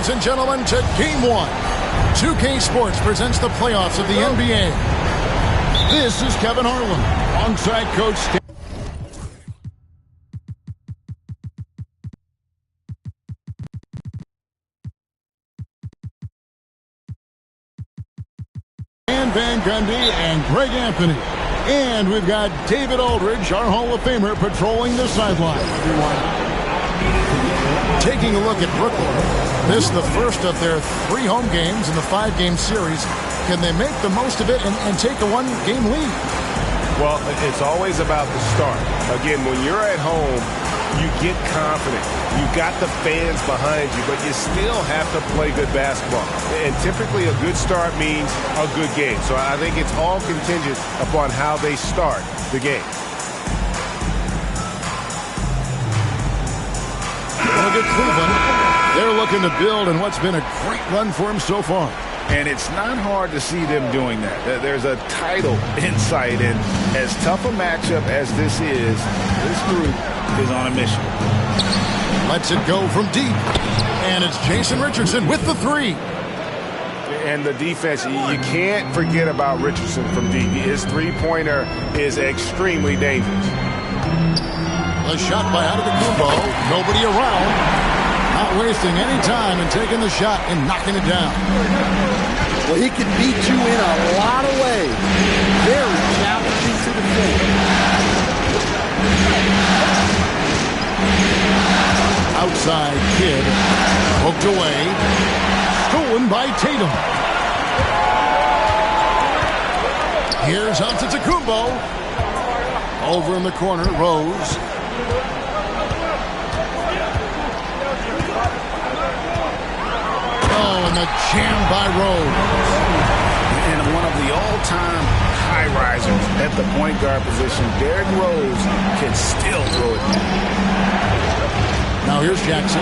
ladies and gentlemen, to Game 1. 2K Sports presents the playoffs of the NBA. This is Kevin Harlan, alongside Coach Stan Van Gundy and Greg Anthony. And we've got David Aldridge, our Hall of Famer, patrolling the sideline. Taking a look at Brooklyn. This is the first of their 3 home games in the 5-game series. Can they make the most of it and take a 1-game lead? Well, it's always about the start. Again, when you're at home, you get confident. You got the fans behind you, but you still have to play good basketball. And typically a good start means a good game. So I think it's all contingent upon how they start the game. Look at Cleveland. They're looking to build in what's been a great run for them so far. And it's not hard to see them doing that. There's a title in sight, and as tough a matchup as this is, this group is on a mission. Lets it go from deep. And it's Jason Richardson with the 3. And the defense, you can't forget about Richardson from deep. His three-pointer is extremely dangerous. A shot by Antetokounmpo. Nobody around. Not wasting any time and taking the shot and knocking it down. Well, he can beat you in a lot of ways. Very challenging to defend. Outside Kidd. Poked away. Stolen by Tatum. Here's Antetokounmpo. Over in the corner, Rose. Oh, and the jam by Rose. And one of the all-time high risers at the point guard position, Derrick Rose can still throw it down. Now here's Jackson.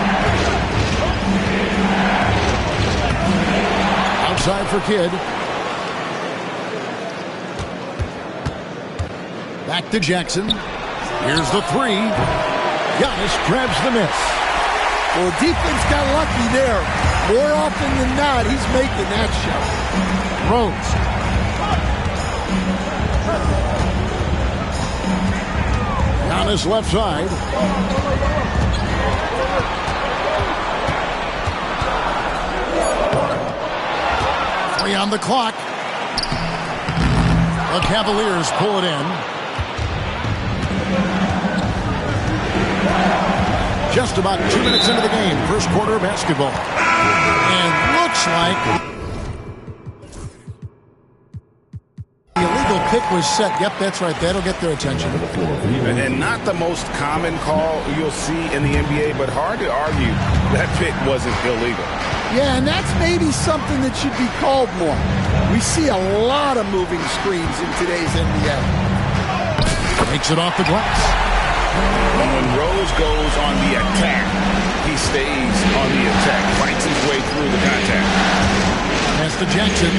Outside for Kidd. Back to Jackson. Here's the 3. Giannis grabs the miss. Well, defense got lucky there. More often than not, he's making that shot. Rose. Giannis left side. Three on the clock. The Cavaliers pull it in. Just about 2 minutes into the game, first quarter of basketball. And looks like the illegal pick was set. Yep, that's right. That'll get their attention. And not the most common call you'll see in the NBA, but hard to argue that pick wasn't illegal. Yeah, and that's maybe something that should be called more. We see a lot of moving screens in today's NBA. Takes it off the glass. And when Rose goes on the attack, he stays on the attack, fights his way through the contact. Pass to Jackson.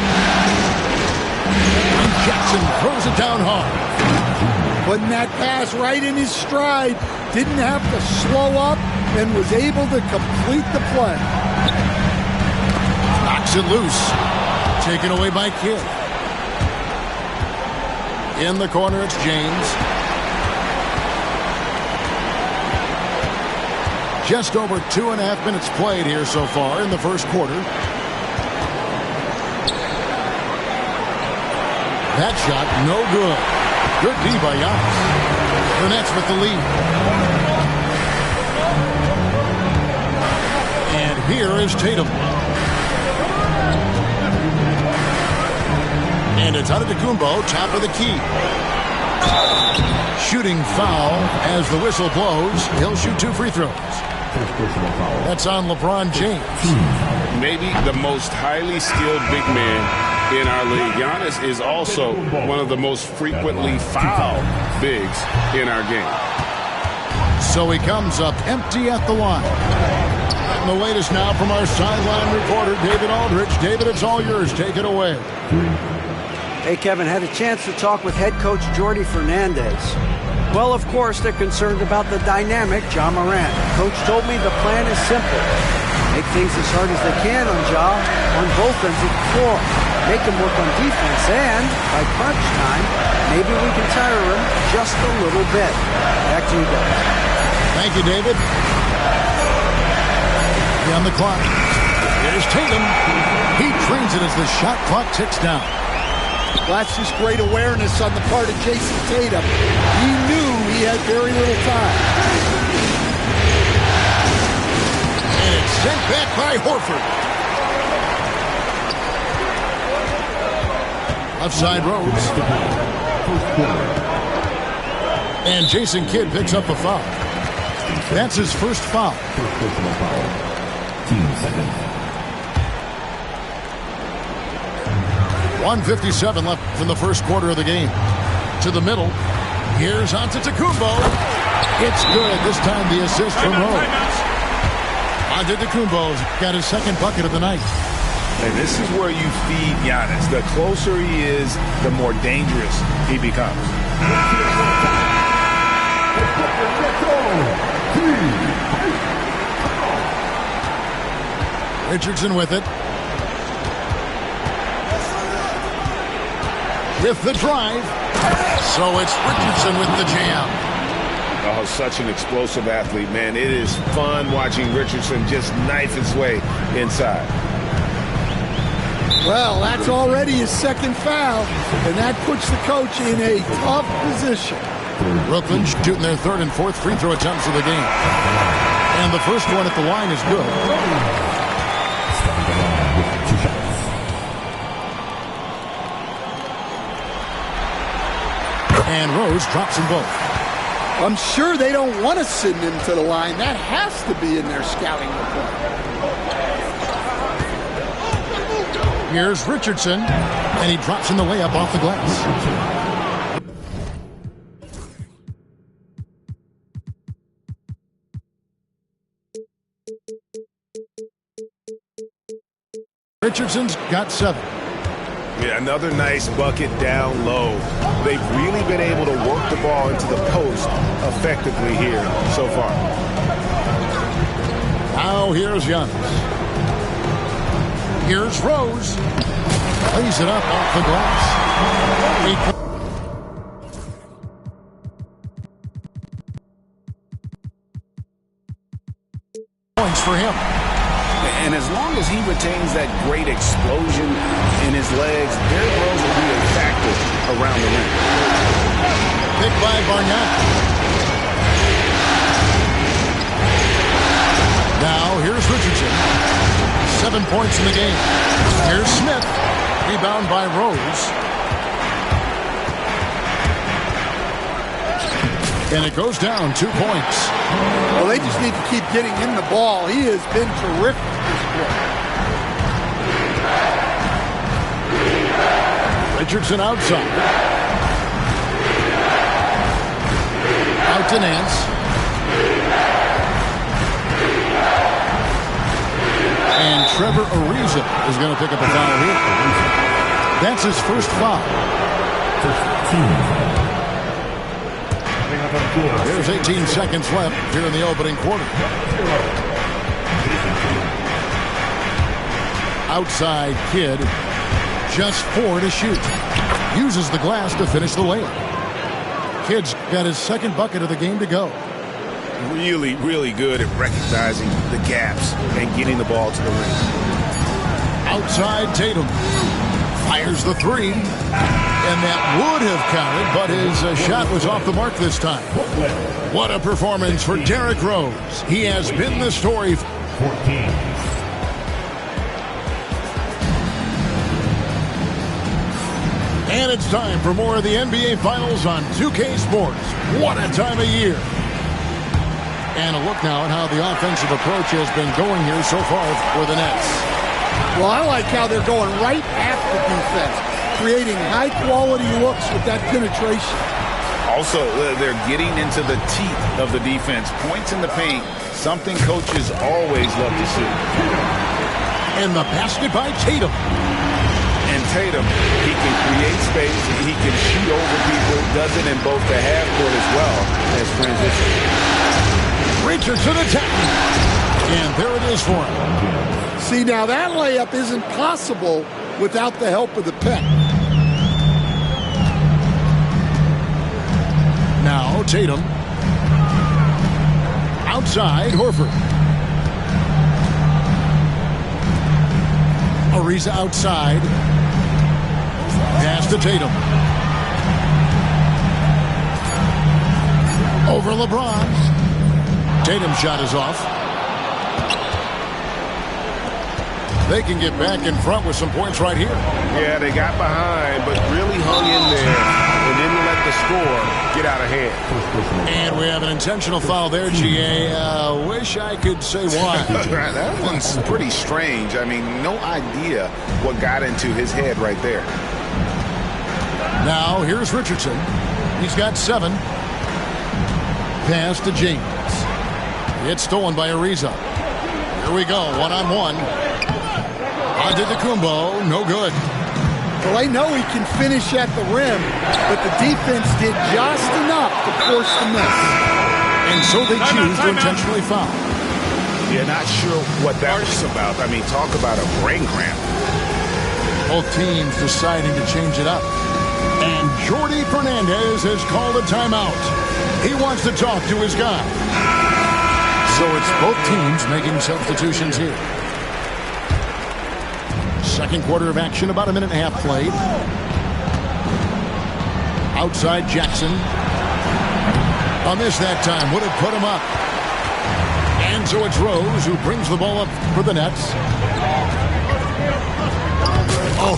And Jackson throws it down hard. Putting that pass right in his stride. Didn't have to slow up and was able to complete the play. Knocks it loose. Taken away by Kidd. In the corner, it's James. Just over 2.5 minutes played here so far in the first quarter. That shot, no good. Good D by Giannis. The Nets with the lead. And here is Tatum. And it's Antetokounmpo, top of the key. Shooting foul as the whistle blows. He'll shoot 2 free throws. That's on LeBron James. Maybe the most highly skilled big man in our league. Giannis is also one of the most frequently fouled bigs in our game. So he comes up empty at the line. And the latest now from our sideline reporter, David Aldridge. David, it's all yours. Take it away. Hey, Kevin, had a chance to talk with head coach Jordi Fernandez. Well, of course, they're concerned about the dynamic Ja Morant. Coach told me the plan is simple. make things as hard as they can on Ja on both ends of the floor. Make him work on defense, and by crunch time, maybe we can tire him just a little bit. Back to you guys. Thank you, David. On the clock. Here's Tatum. He trains it as the shot clock ticks down. Well, that's just great awareness on the part of Jason Tatum. He knew he had very little time. And it's sent back by Horford. Left side Rhodes. And Jason Kidd picks up a foul. That's his first foul. 1:57 left in the first quarter of the game. To the middle. Here's Antetokounmpo. It's good. This time the assist from Rhodes. Antetokounmpo's got his second bucket of the night. And this is where you feed Giannis. The closer he is, the more dangerous he becomes. Richardson with it. With the drive. So it's Richardson with the jam. Oh, such an explosive athlete, man. It is fun watching Richardson just knife his way inside. Well, that's already his second foul, and that puts the coach in a tough position. Brooklyn shooting their third and fourth free throw attempts of the game. And the first one at the line is good. And Rose drops them both. I'm sure they don't want to send him to the line. That has to be in their scouting report. Here's Richardson, and he drops in the layup off the glass. Richardson's got 7. Yeah, another nice bucket down low. They've really been able to work the ball into the post effectively here so far. Now here's Giannis. Here's Rose. Lays it up off the glass. 8 points for him. And as long as he retains that great explosion in his legs, Derrick Rose will be a factor around the rim. Picked by Barnett. Now here's Richardson. 7 points in the game. Here's Smith. Rebound by Rose. And it goes down 2 points. Well, they just need to keep getting him the ball. He has been terrific this quarter. Richardson outside. Out to Nance. And Trevor Ariza is going to pick up a foul here. That's his first foul. There's 18 seconds left here in the opening quarter. Outside Kidd. Just 4 to shoot. Uses the glass to finish the layup. Kidd's got his second bucket of the game to go. Really, really good at recognizing the gaps and getting the ball to the rim. Outside Tatum. Fires the 3. And that would have counted, but his shot was off the mark this time. What a performance for Derrick Rose. He has been the story. 14. And it's time for more of the NBA Finals on 2K Sports. What a time of year. And a look now at how the offensive approach has been going here so far for the Nets. Well, I like how they're going right at the defense, creating high-quality looks with that penetration. Also, they're getting into the teeth of the defense. Points in the paint, something coaches always love to see. And the basket by Tatum. And Tatum, he can create space, he can shoot over people, does it in both the half court as well as transition. Richardson attacking. And there it is for him. See, now that layup isn't possible without the help of the pick. Now Tatum. Outside, Horford. Ariza outside. Pass to Tatum. Over LeBron. Tatum's shot is off. They can get back in front with some points right here. Yeah, they got behind, but really hung in there and didn't let the score get out of hand. And we have an intentional foul there, GA. Wish I could say why. That one's pretty strange. I mean, no idea what got into his head right there. Now, here's Richardson. He's got 7. Pass to James. It's stolen by Ariza. Here we go, one-on-one. Antetokounmpo, no good. Well, I know he can finish at the rim, but the defense did just enough to force the miss. And so they choose to intentionally foul. Yeah, not sure what that was about. I mean, talk about a brain cramp. Both teams deciding to change it up. And Jordi Fernandez has called a timeout. He wants to talk to his guy. So it's both teams making substitutions here. Second quarter of action, about a minute and a half played. Outside Jackson. A miss that time would have put him up. And so it's Rose who brings the ball up for the Nets. Oh,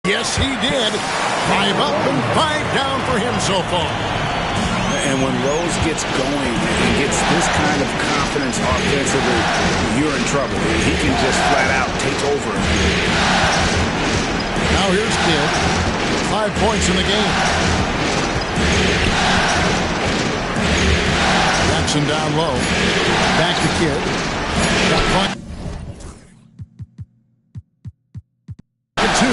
yes, he did. 5 up and 5 down for him so far. And when Rose gets going and gets this kind of confidence offensively, you're in trouble. He can just flat out take over. Now here's Kidd. 5 points in the game. Jackson down low. Back to Kidd. Shot clock. 2.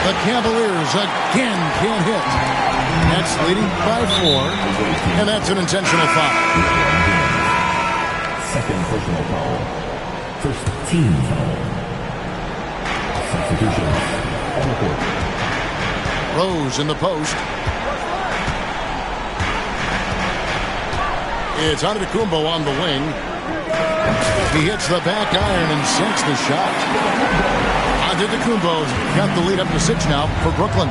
The Cavaliers again can't hit. Nets leading by 4, and that's an intentional foul. Second personal foul. First team foul. Substitutions on the court. Rose in the post. It's Antetokounmpo on the wing. He hits the back iron and sinks the shot. Antetokounmpo's got the lead up to 6 now for Brooklyn.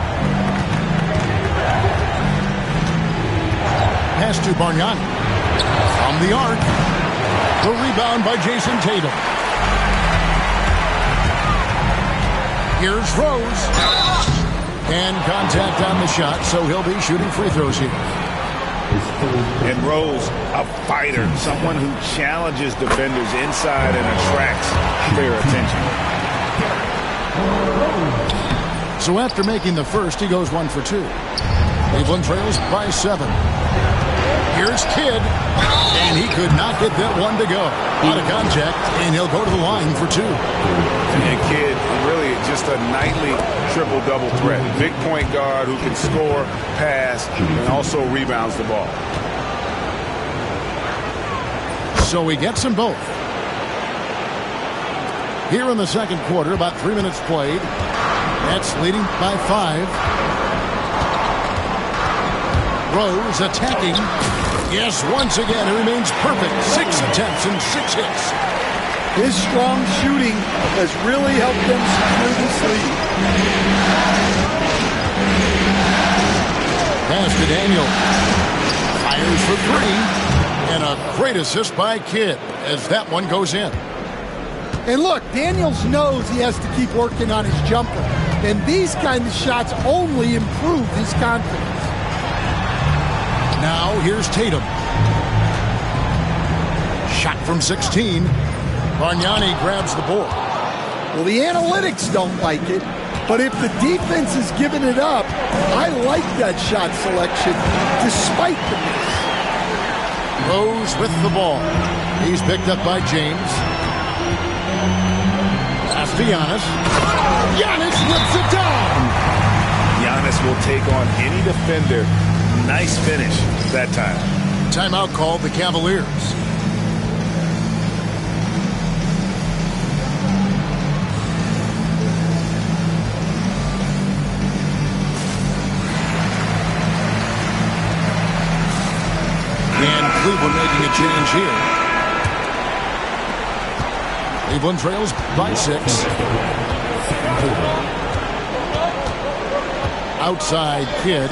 Pass to Bargnani. From the arc. The rebound by Jason Tatum. Here's Rose. And contact on the shot, so he'll be shooting free throws here. And Rose, a fighter, someone who challenges defenders inside and attracts their attention. So after making the first, he goes 1 for 2. Cleveland trails by 7. Here's Kidd, and he could not get that one to go. Out of contact, and he'll go to the line for 2. And Kidd, really just a nightly triple-double threat. Big point guard who can score, pass, and also rebounds the ball. So he gets them both. Here in the second quarter, about 3 minutes played. Nets leading by 5. Rose attacking. Yes, once again, it remains perfect. 6 attempts and 6 hits. His strong shooting has really helped them secure this lead. Pass to Daniel. Fires for 3. And a great assist by Kidd as that one goes in. And look, Daniels knows he has to keep working on his jumper. And these kind of shots only improve his confidence. Now here's Tatum. Shot from 16. Bargnani grabs the ball. Well, the analytics don't like it, but if the defense is giving it up, I like that shot selection despite the miss. Rose with the ball. He's picked up by James. Pass to Giannis. Giannis whips it down. Giannis will take on any defender. Nice finish that time. Timeout called the Cavaliers. And Cleveland making a change here. Cleveland trails by 6. Outside Kidd.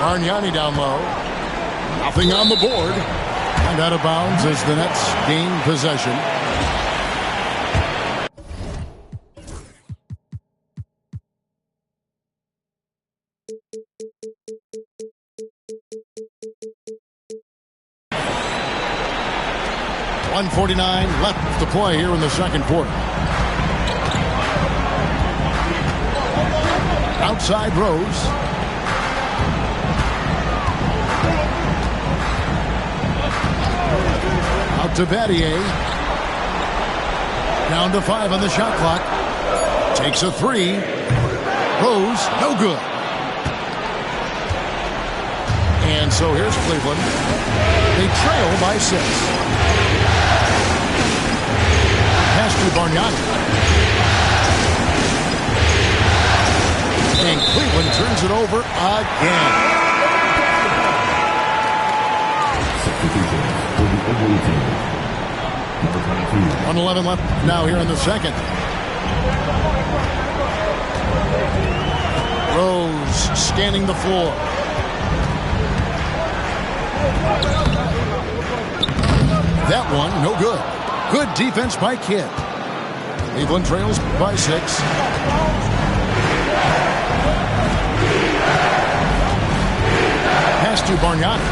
Bargnani down low. Nothing on the board. And out of bounds as the Nets gain possession. .149 left to play here in the second quarter. Outside Rose. Out to Battier. Down to 5 on the shot clock. Takes a 3. Rose, no good. And so here's Cleveland. They trail by 6. Pass to Bargnani. And Cleveland turns it over again. 1:11 left now here in the second. Rose scanning the floor. That one, no good. Good defense by Kidd. Cleveland trails by 6. Pass to Bargnani.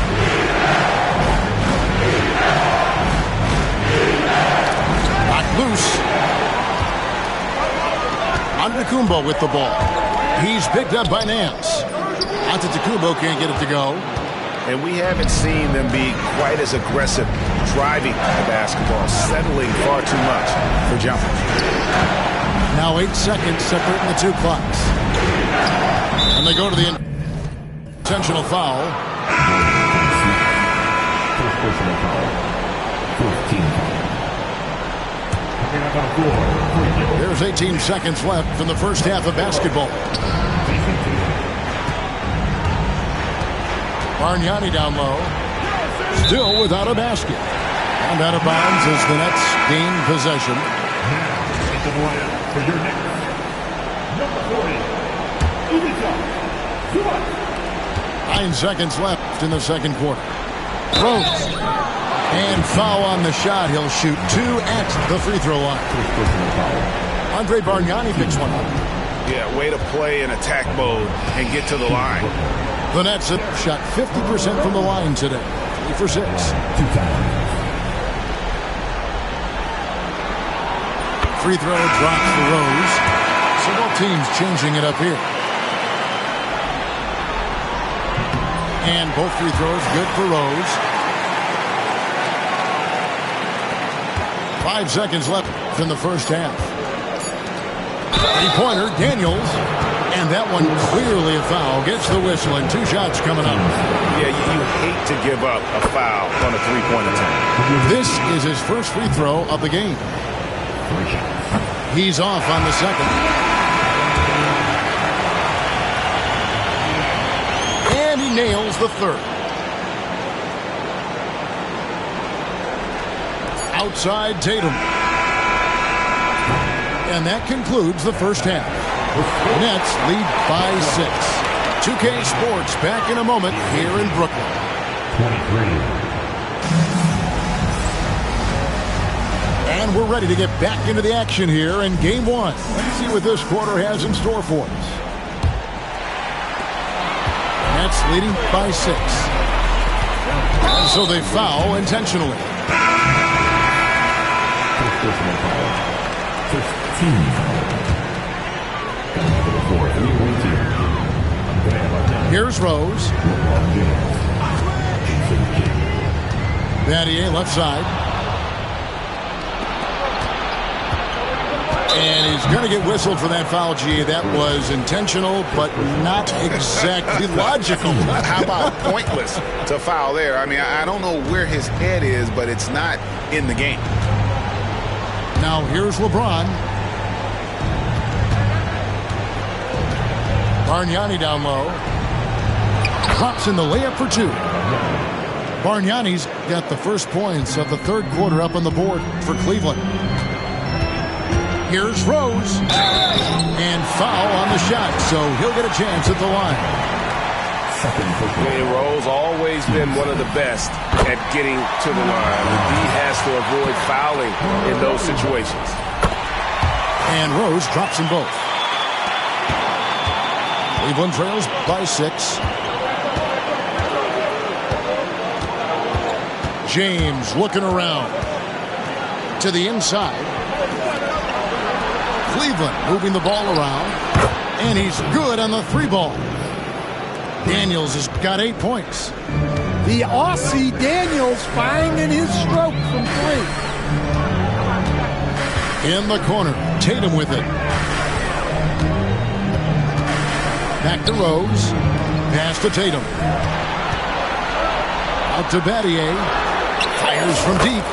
Knocked loose. Antetokounmpo with the ball. He's picked up by Nance. Antetokounmpo can't get it to go. And we haven't seen them be quite as aggressive driving the basketball, settling far too much for jumpers. Now 8 seconds separating the two clocks. And they go to the intentional foul. First personal foul. 14. There's 18 seconds left in the first half of basketball. Bargnani down low. Still without a basket. And out of bounds as the Nets gain possession. For your next, number 40, 9 seconds left in the second quarter. Rose. And foul on the shot. He'll shoot 2 at the free throw line. Andre Bargnani picks one up. Yeah, way to play in attack mode and get to the line. The Nets have shot 50% from the line today. 3 for 6. 2 times. Free throw drops for Rose. So both teams changing it up here. And both free throws good for Rose. 5 seconds left in the first half. 3-pointer, Daniels. And that one clearly a foul. Gets the whistle and 2 shots coming up. Yeah, you hate to give up a foul on a three-point attempt. This is his first free throw of the game. He's off on the second. And he nails the third. Outside Tatum. And that concludes the first half. Nets lead by 6. 2K Sports back in a moment here in Brooklyn. 23. And we're ready to get back into the action here in Game 1. Let's see what this quarter has in store for us. Nets leading by 6. And so they foul intentionally. First personal foul. 15. Here's Rose. Battier left side. And he's going to get whistled for that foul, G. That was intentional, but not exactly logical. How about pointless to foul there? I mean, I don't know where his head is, but it's not in the game. Now here's LeBron. Bargnani down low. Drops in the layup for two. Bargnani's got the first points of the third quarter up on the board for Cleveland. Here's Rose. And foul on the shot, so he'll get a chance at the line. And Rose always been one of the best at getting to the line. He has to avoid fouling in those situations. And Rose drops them both. Cleveland trails by 6. James looking around to the inside. Cleveland moving the ball around. And he's good on the 3-ball. Daniels has got 8 points. The Aussie Daniels finding his stroke from 3. In the corner, Tatum with it. Back to Rose. Pass to Tatum. Out to Battier. Fires from deep.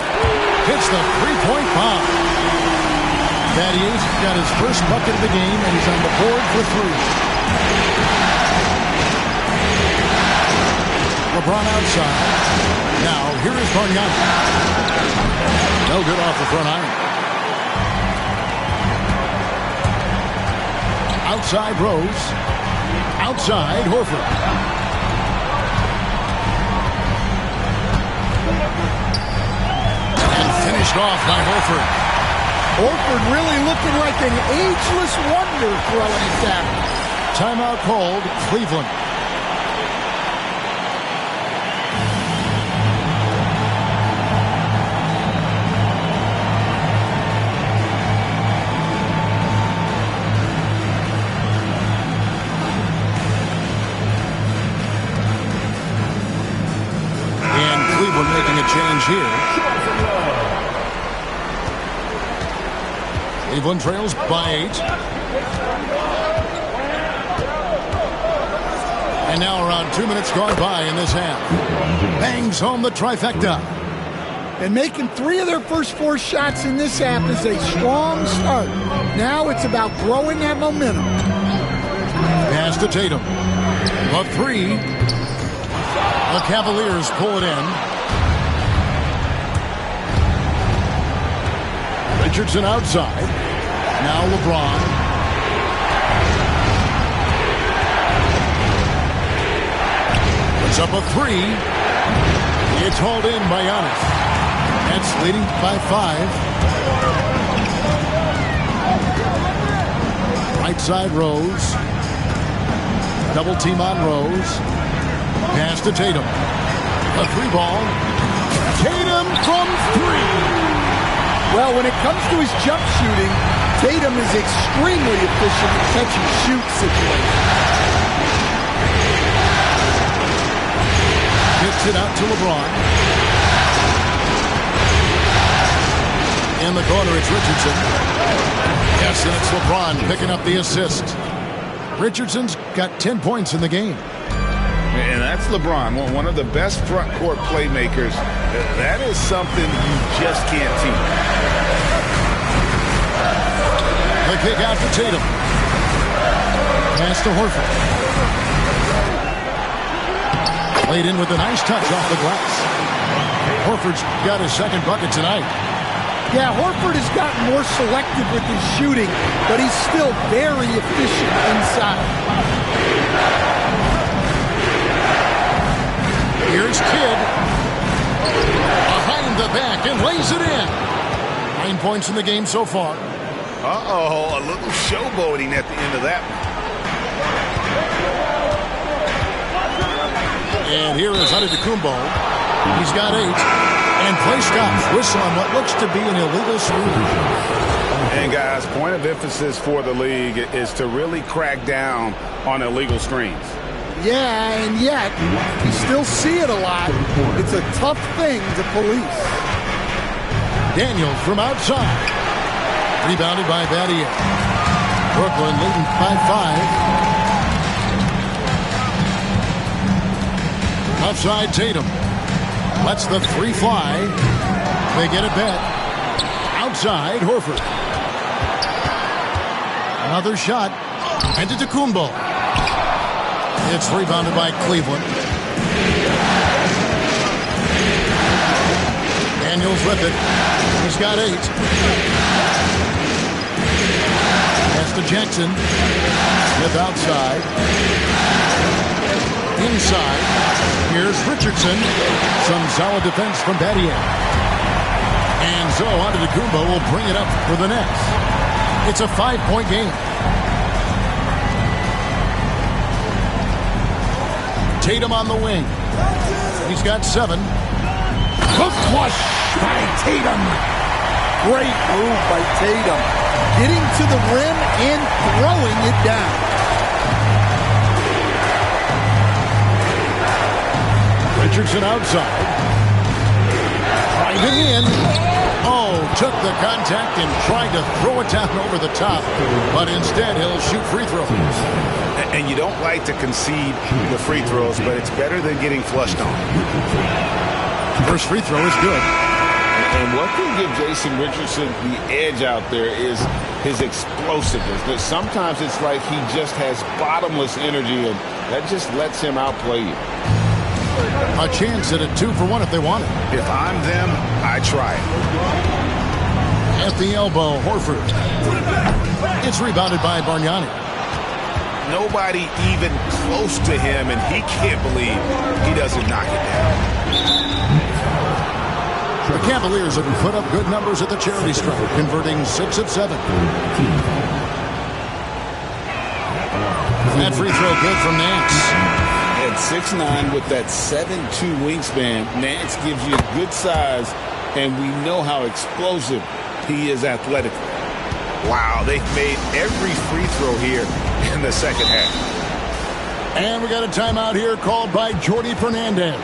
Hits the 3-point bomb. Battier's got his first bucket of the game, and he's on the board for 3. LeBron outside. Now, here is Bargnani. No good off the front iron. Outside Rose. Outside Horford. And finished off by Horford. Horford really looking like an ageless wonder throwing it down. Timeout called, Cleveland. Making a change here. Cleveland trails by 8. And now around 2 minutes gone by in this half. Bangs home the trifecta. And making 3 of their first 4 shots in this half is a strong start. Now it's about growing that momentum. Pass to Tatum. A 3. The Cavaliers pull it in. Richardson outside. Now LeBron. Puts up a 3. It's hauled in by Giannis. Nets leading by 5. Right side Rose. Double team on Rose. Pass to Tatum. A 3-ball. Tatum from 3. Well, when it comes to his jump shooting, Tatum is extremely efficient in catch-and-shoot situations. Gets it out to LeBron. In the corner, it's Richardson. Yes, and it's LeBron picking up the assist. Richardson's got 10 points in the game. And that's LeBron, one of the best front court playmakers. That is something you just can't teach. The kick out to Tatum. Pass to Horford. Played in with a nice touch off the glass. Horford's got his second bucket tonight. Yeah, Horford has gotten more selective with his shooting, but he's still very efficient inside. Here's Kidd. Behind the back and lays it in. 9 points in the game so far. Uh-oh, a little showboating at the end of that one. And here is Antetokounmpo. He's got 8. And play stops. Whistle on what looks to be an illegal screen. And guys, point of emphasis for the league is to really crack down on illegal screens. Yeah, and yet, you still see it a lot. It's a tough thing to police. Daniels from outside. Rebounded by Battier. Brooklyn leading by 5. Outside Tatum. Lets the three fly. They get it back. Outside Horford. Another shot. Antetokounmpo. It's rebounded by Cleveland. Daniels with it. He's got 8. Pass to Jackson. Smith outside. Inside. Here's Richardson. Some solid defense from Battier. And so Antetokounmpo will bring it up for the Nets. It's a 5-point game. Tatum on the wing. He's got 7. Hook flush by Tatum. Great move by Tatum. Getting to the rim and throwing it down. Richardson outside. Driving in. Oh, took the contact and tried to throw it down over the top. But instead, he'll shoot free throws. And you don't like to concede the free throws, but it's better than getting flushed on. First free throw is good. And what can give Jason Richardson the edge out there is his explosiveness. But sometimes it's like he just has bottomless energy, and that just lets him outplay you. A chance at a 2-for-1 if they want it. If I'm them, I try it. At the elbow, Horford. It's rebounded by Bargnani. Nobody even close to him, and he can't believe he doesn't knock it down. The Cavaliers have put up good numbers at the charity stripe, converting 6 of 7. That free throw good from Nance. At 6'9" with that 7'2" wingspan, Nance gives you good size, and we know how explosive he is athletically. Wow, they've made every free throw here in the second half. And we got a timeout here called by Jordi Fernandez.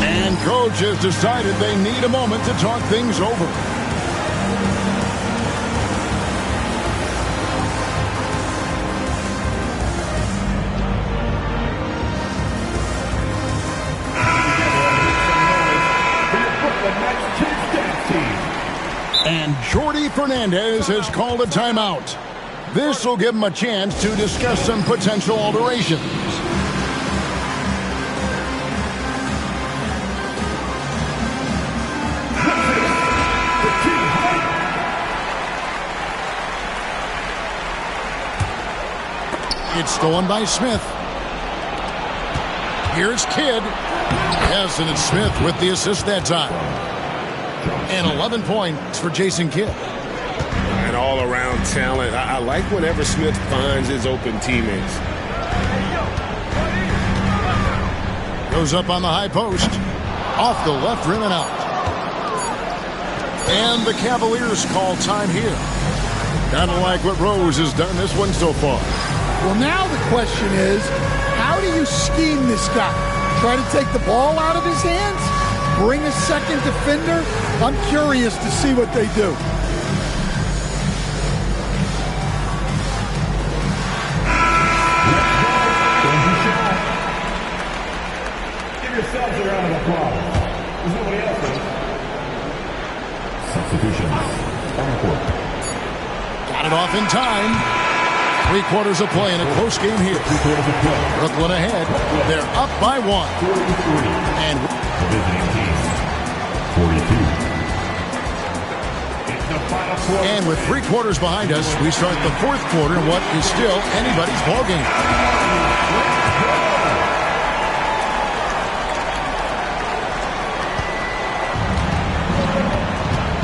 And coach has decided they need a moment to talk things over. And Jordi Fernandez has called a timeout. This will give him a chance to discuss some potential alterations. It's stolen by Smith. Here's Kidd. Yes, and it's Smith with the assist that time. And 11 points for Jason Kidd. And all-around talent. I like whenever Smith finds his open teammates. Goes up on the high post. Off the left rim and out. And the Cavaliers call time here. Kind of like what Rose has done this one so far. Well, now the question is, how do you scheme this guy? Try to take the ball out of his hands? Bring a second defender? I'm curious to see what they do. Give yourselves a round of applause. There's nobody else. Substitutions on the court. Got it off in time. 3 quarters of play in a close game here. Brooklyn ahead. They're up by 1. And Visiting team, 42. And with 3 quarters behind us, we start the 4th quarter in what is still anybody's ballgame.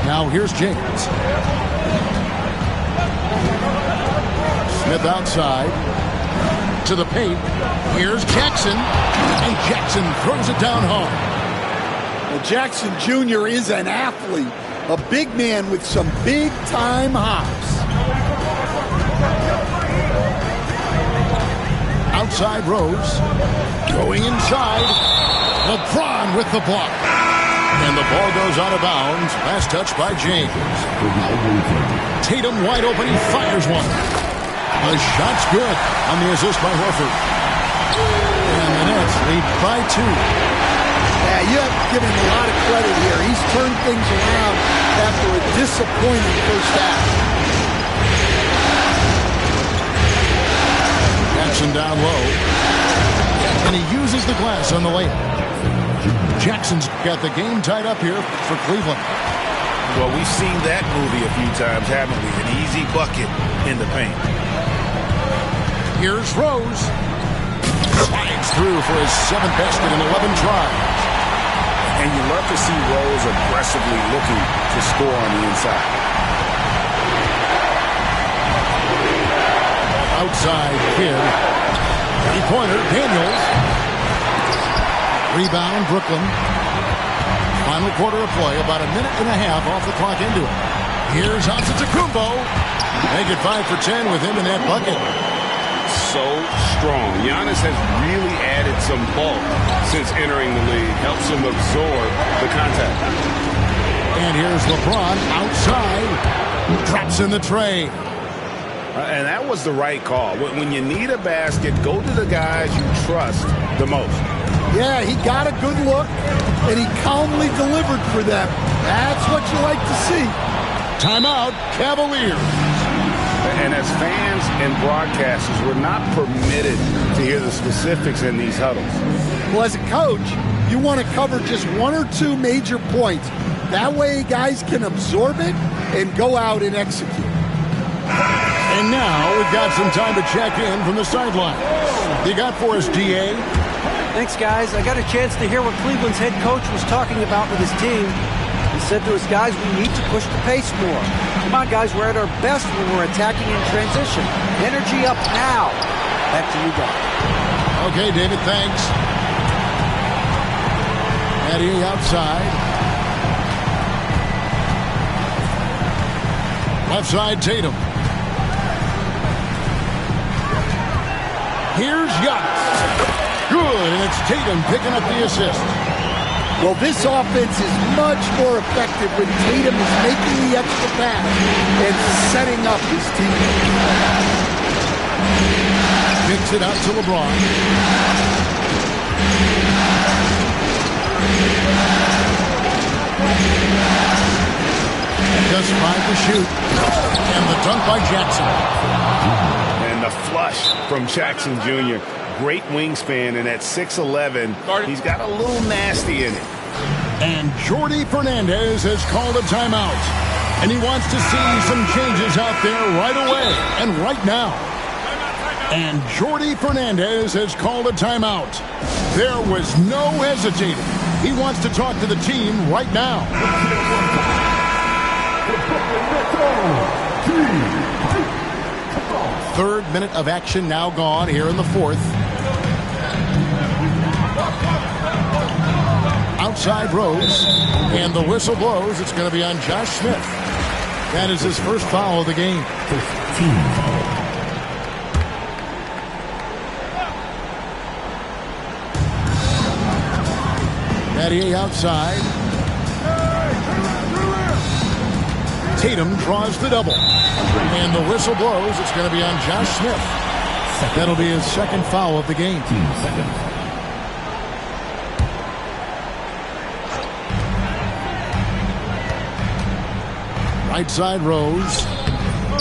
Now here's James. Smith outside. To the paint. Here's Jackson. And Jackson throws it down hard. Well, Jackson Jr. is an athlete. A big man with some big-time hops. Outside Rose. Going inside. LeBron with the block. And the ball goes out of bounds. Last touch by James. Tatum wide open. He fires one. The shot's good on the assist by Horford. And the Nets lead by 2. Yeah, you have to give him a lot of credit here. He's turned things around after a disappointing first half. Jackson down low. And he uses the glass on the layup. Jackson's got the game tied up here for Cleveland. Well, we've seen that movie a few times, haven't we? An easy bucket in the paint. Here's Rose. Slides through for his 7th basket in 11 tries. And you love to see Rose aggressively looking to score on the inside. Outside kid. Three-pointer, Daniels. Rebound, Brooklyn. Final quarter of play, about a minute and a half off the clock into it. Here's Antetokounmpo. Make it 5 for 10 with him in that bucket. So strong. Giannis has really added some bulk since entering the league. Helps him absorb the contact. And here's LeBron outside. Drops in the tray. And that was the right call. When you need a basket, go to the guys you trust the most. Yeah, he got a good look, and he calmly delivered for them. That's what you like to see. Timeout, Cavaliers. And as fans and broadcasters, we're not permitted to hear the specifics in these huddles. Well, as a coach, you want to cover just 1 or 2 major points. That way guys can absorb it and go out and execute. And now we've got some time to check in from the sidelines. You got for us, D.A.? Thanks, guys. I got a chance to hear what Cleveland's head coach was talking about with his team. He said to his guys, we need to push the pace more. Come on, guys, we're at our best when we're attacking in transition. Energy up now. Back to you guys. Okay, David, thanks. Eddie outside. Left side, Tatum. Here's Giannis. Good, and it's Tatum picking up the assist. Well, this offense is much more effective when Tatum is making the extra pass and setting up his team. Kicks it out to LeBron. Just 5 to shoot. And the dunk by Jackson. And the flush from Jackson Jr. Great wingspan, and at 6'11", he's got a little nasty in it. And Jordi Fernandez has called a timeout. And he wants to see some changes out there right away and right now. And Jordi Fernandez has called a timeout. There was no hesitating. He wants to talk to the team right now. 3rd minute of action now gone here in the 4th. Outside Rose, and the whistle blows. It's going to be on Josh Smith. That is his first foul of the game. 15. Mattier outside. Tatum draws the double. And the whistle blows. It's going to be on Josh Smith. That'll be his 2nd foul of the game. 2 seconds. Right side, Rose.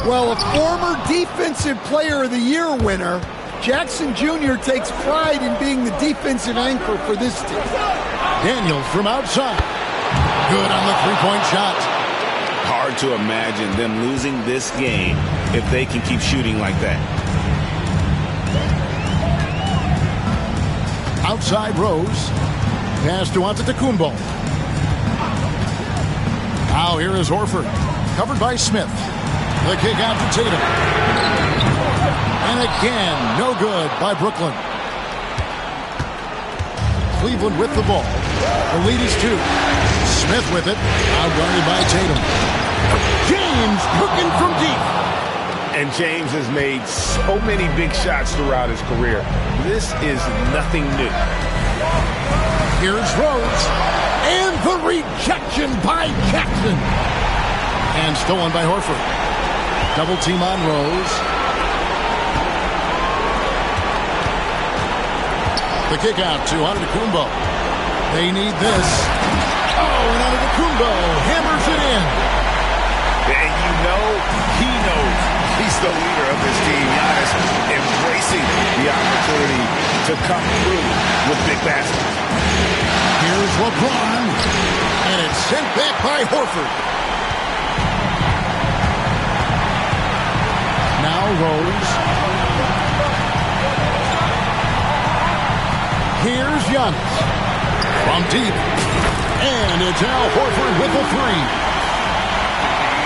Well, a former Defensive Player of the Year winner, Jackson Jr. takes pride in being the defensive anchor for this team. Daniels from outside. Good on the 3-point shot. Hard to imagine them losing this game if they can keep shooting like that. Outside Rose. Pass to Antetokounmpo. Now here is Horford. Covered by Smith. The kick out to Tatum. And again, no good by Brooklyn. Cleveland with the ball. The lead is 2. Smith with it. Outguarded by Tatum. James cooking from deep. And James has made so many big shots throughout his career. This is nothing new. Here's Rhodes. And the rejection by Jackson. And stolen by Horford. Double team on Rose. The kick out to Antetokounmpo. They need this. Oh, and Antetokounmpo hammers it in. And you know he knows he's the leader of this team. Giannis embracing the opportunity to come through with big baskets. Here's LeBron. And it's sent back by Horford. Now Rose. Here's Giannis. From deep. And it's Al Horford with the three.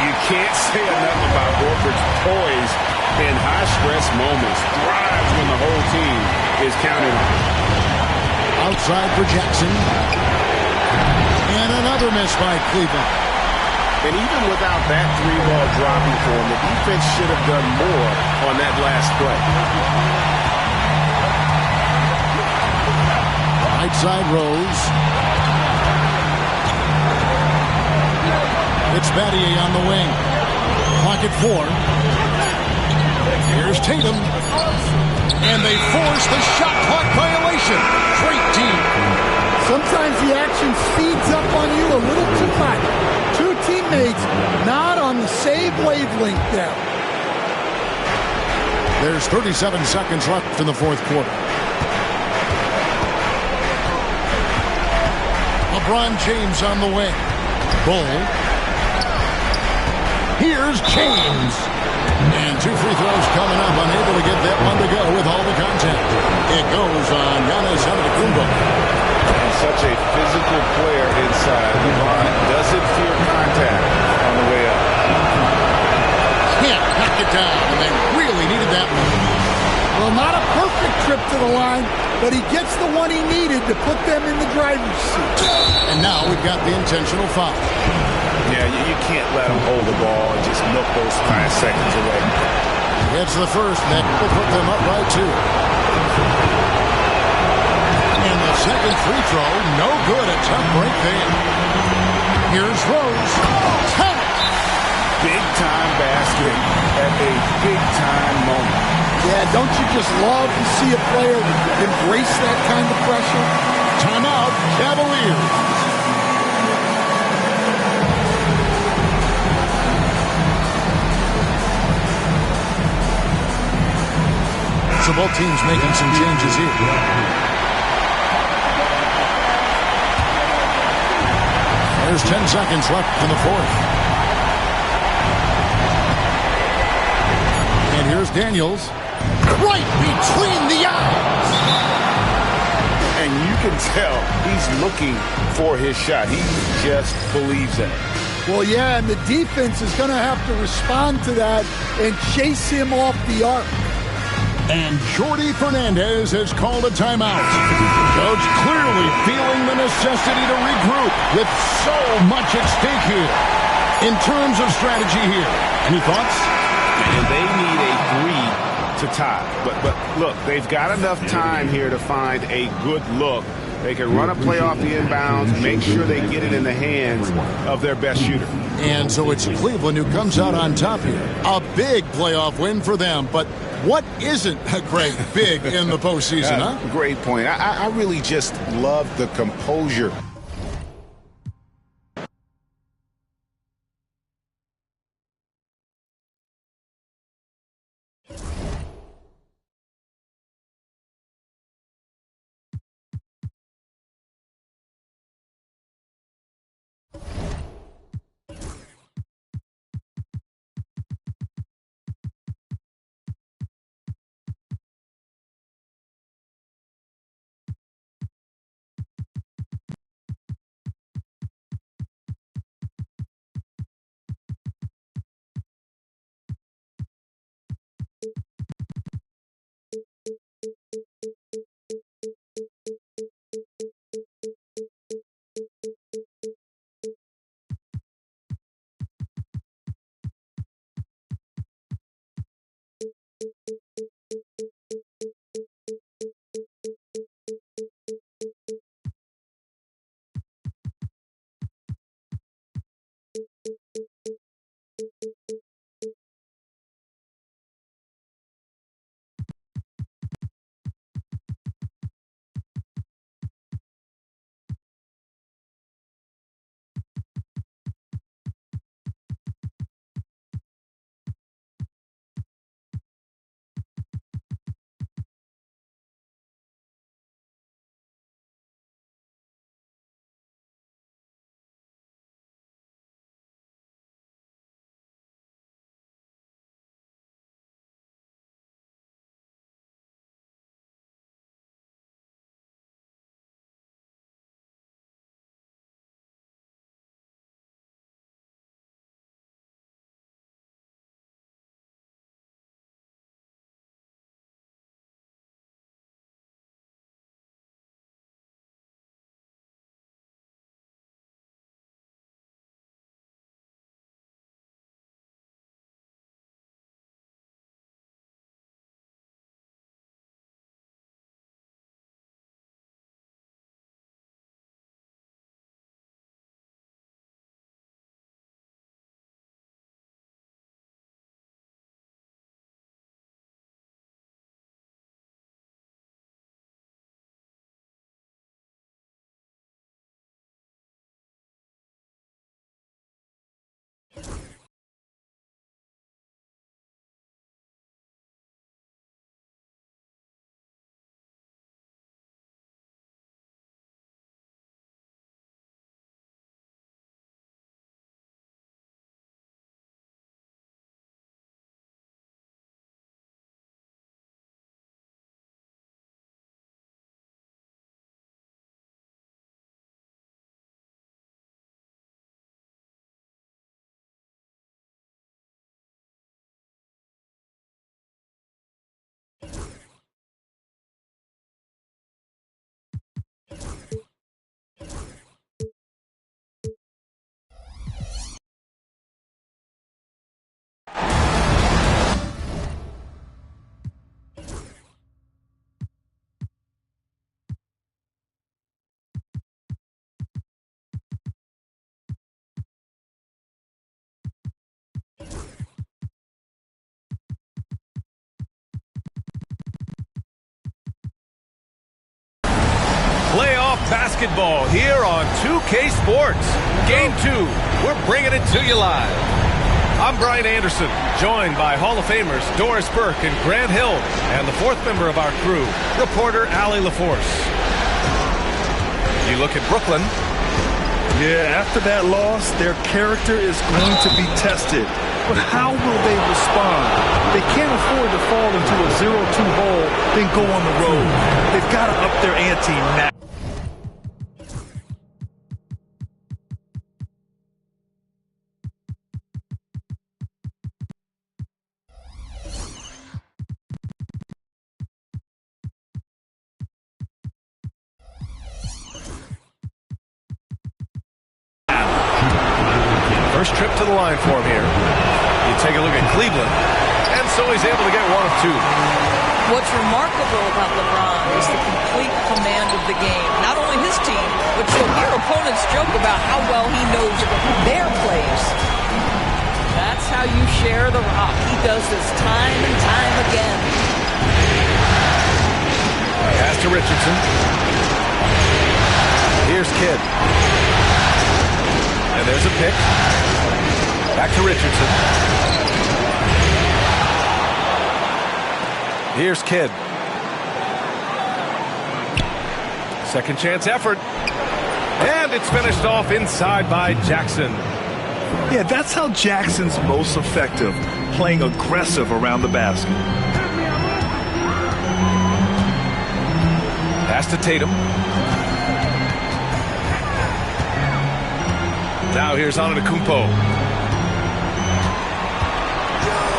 You can't say enough about Horford's poise in high-stress moments. Thrives when the whole team is counting on him. Outside for Jackson. And another miss by Cleveland. And even without that three-ball dropping for him, the defense should have done more on that last play. Right side Rose. It's Battier on the wing. Pocket 4. Here's Tatum. And they force the shot clock violation. Great team. Sometimes the action speeds up on you a little too much. Two teammates not on the same wavelength there. There's 37 seconds left in the fourth quarter. LeBron James on the wing. Bull. Here's James. And two free throws coming up. Unable to get that one to go with all the contact. It goes on Giannis Antetokounmpo. And such a physical player inside. LeBron doesn't fear contact on the way up. Can't knock it down, and they really needed that one. Well, not a perfect trip to the line, but he gets the one he needed to put them in the driver's seat. And now we've got the intentional foul. Yeah, you can't let him hold the ball and just milk those 5 seconds away. It's the first. That will put them up by 2. And the second free throw, no good. A tough break there. Here's Rose. Count it. Big-time basket at a big-time moment. Yeah, don't you just love to see a player embrace that kind of pressure? Timeout, Cavaliers. So both teams making some changes here. There's 10 seconds left in the fourth. And here's Daniels. Right between the eyes. And you can tell he's looking for his shot. He just believes in it. Well, yeah, and the defense is going to have to respond to that and chase him off the arc. And Jordi Fernandez has called a timeout. Coach clearly feeling the necessity to regroup with so much at stake here. In terms of strategy here, any thoughts? And they need a 3 to tie. But look, they've got enough time here to find a good look. They can run a play off the inbounds, make sure they get it in the hands of their best shooter. And so it's Cleveland who comes out on top here. A big playoff win for them, but what isn't a great big in the postseason, huh? Great point. I really just love the composure basketball here on 2K Sports. Game 2, we're bringing it to you live. I'm Brian Anderson, joined by Hall of Famers Doris Burke and Grant Hill, and the fourth member of our crew, reporter Allie LaForce. You look at Brooklyn. Yeah, after that loss, their character is going to be tested. But how will they respond? They can't afford to fall into a 0-2 hole, then go on the road. They've got to up their ante now. First trip to the line for him here. You take a look at Cleveland, and so he's able to get one of two. What's remarkable about LeBron is the complete command of the game. Not only his team, but you'll hear opponents joke about how well he knows their plays. That's how you share the rock. He does this time and time again. Pass to Richardson. Here's Kidd. And there's a pick. Back to Richardson. Here's Kidd. Second chance effort. And it's finished off inside by Jackson. Yeah, that's how Jackson's most effective, playing aggressive around the basket. Pass to Tatum. Now here's Antetokounmpo.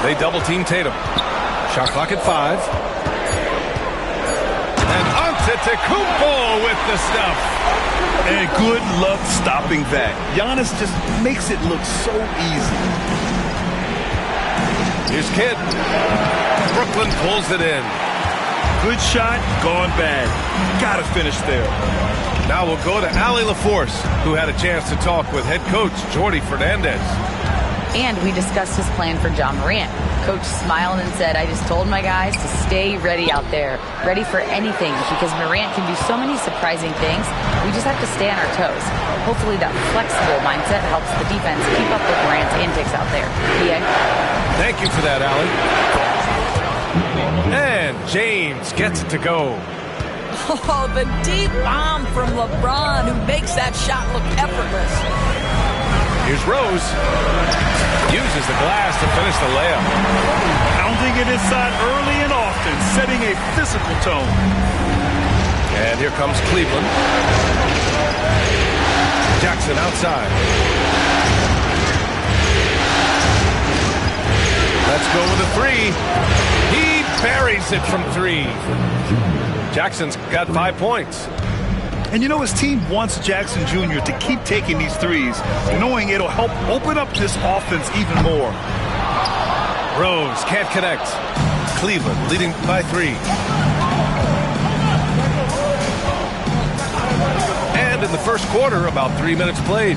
They double-team Tatum. Shot clock at 5. And Antetokounmpo with the stuff. And good luck stopping that. Giannis just makes it look so easy. Here's Kidd. Brooklyn pulls it in. Good shot, gone bad. Gotta finish there. Now we'll go to Allie LaForce, who had a chance to talk with head coach Jordi Fernandez. And we discussed his plan for Ja Morant. Coach smiled and said, I just told my guys to stay ready out there, ready for anything, because Morant can do so many surprising things. We just have to stay on our toes. Hopefully that flexible mindset helps the defense keep up with Morant's antics out there. PA? Thank you for that, Allie. And James gets it to go. Oh, the deep bomb from LeBron, who makes that shot look effortless. Here's Rose. Uses the glass to finish the layup. Pounding it inside early and often, setting a physical tone. And here comes Cleveland. Jackson outside. Let's go with a 3. He buries it from 3. Jackson's got 5 points. And you know, his team wants Jackson Jr. to keep taking these threes, knowing it'll help open up this offense even more. Rose can't connect. Cleveland leading by 3. And in the first quarter, about 3 minutes played.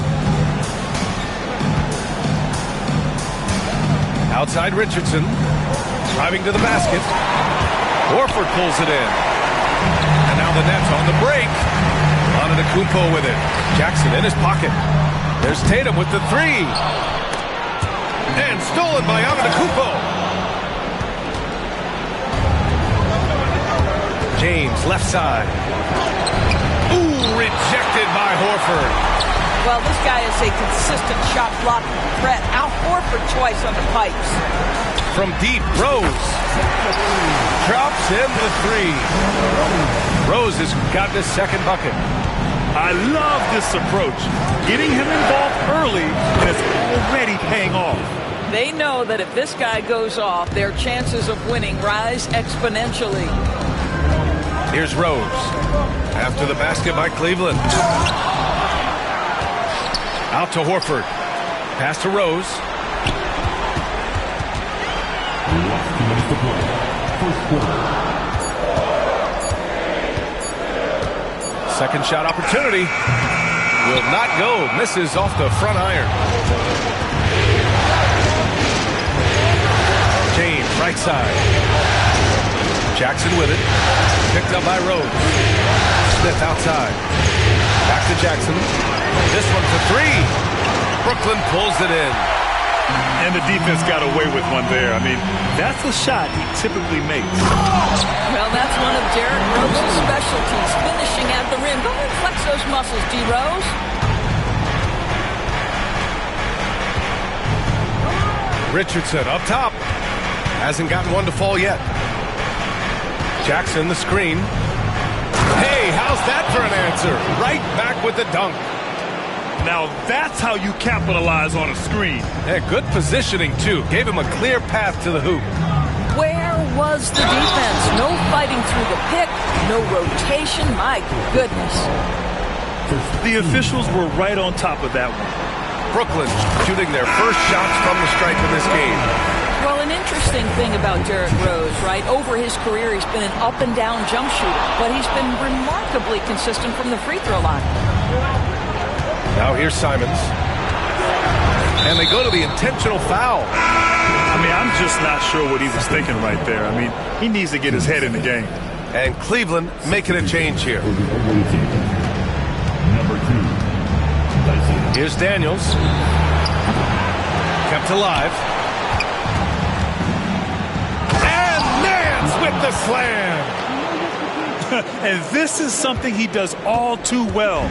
Outside Richardson. Driving to the basket. Horford pulls it in. And now the Nets on the break. Antetokounmpo with it. Jackson in his pocket. There's Tatum with the 3. And stolen by Antetokounmpo. James left side. Ooh, rejected by Horford. Well, this guy is a consistent shot blocking threat. Al Horford twice on the pipes. From deep, Rose drops in the 3. Rose has got his second bucket. I love this approach. Getting him involved early, and it's already paying off. They know that if this guy goes off, their chances of winning rise exponentially. Here's Rose. After the basket by Cleveland. Out to Horford. Pass to Rose. Second shot opportunity. Will not go. Misses off the front iron. James, right side. Jackson with it. Picked up by Rose. Smith outside. Back to Jackson. This one for three. Brooklyn pulls it in. And the defense got away with one there. I mean, that's a shot he typically makes. Well, that's one of Derrick Rose's specialties, finishing at the rim. Go ahead and flex those muscles, D. Rose. Richardson up top. Hasn't gotten one to fall yet. Jackson, the screen. Hey, how's that for an answer? Right back with the dunk. Now that's how you capitalize on a screen. Yeah, good positioning, too. Gave him a clear path to the hoop. Where was the defense? No fighting through the pick, no rotation. My goodness. The officials were right on top of that one. Brooklyn shooting their first shots from the stripe in this game. Well, an interesting thing about Derrick Rose, right? Over his career, he's been an up-and-down jump shooter, but he's been remarkably consistent from the free throw line. Now here's Simons. And they go to the intentional foul. I mean, I'm just not sure what he was thinking right there. I mean, he needs to get his head in the game. And Cleveland making a change here. Here's Daniels. Kept alive. And Nance with the slam. And this is something he does all too well.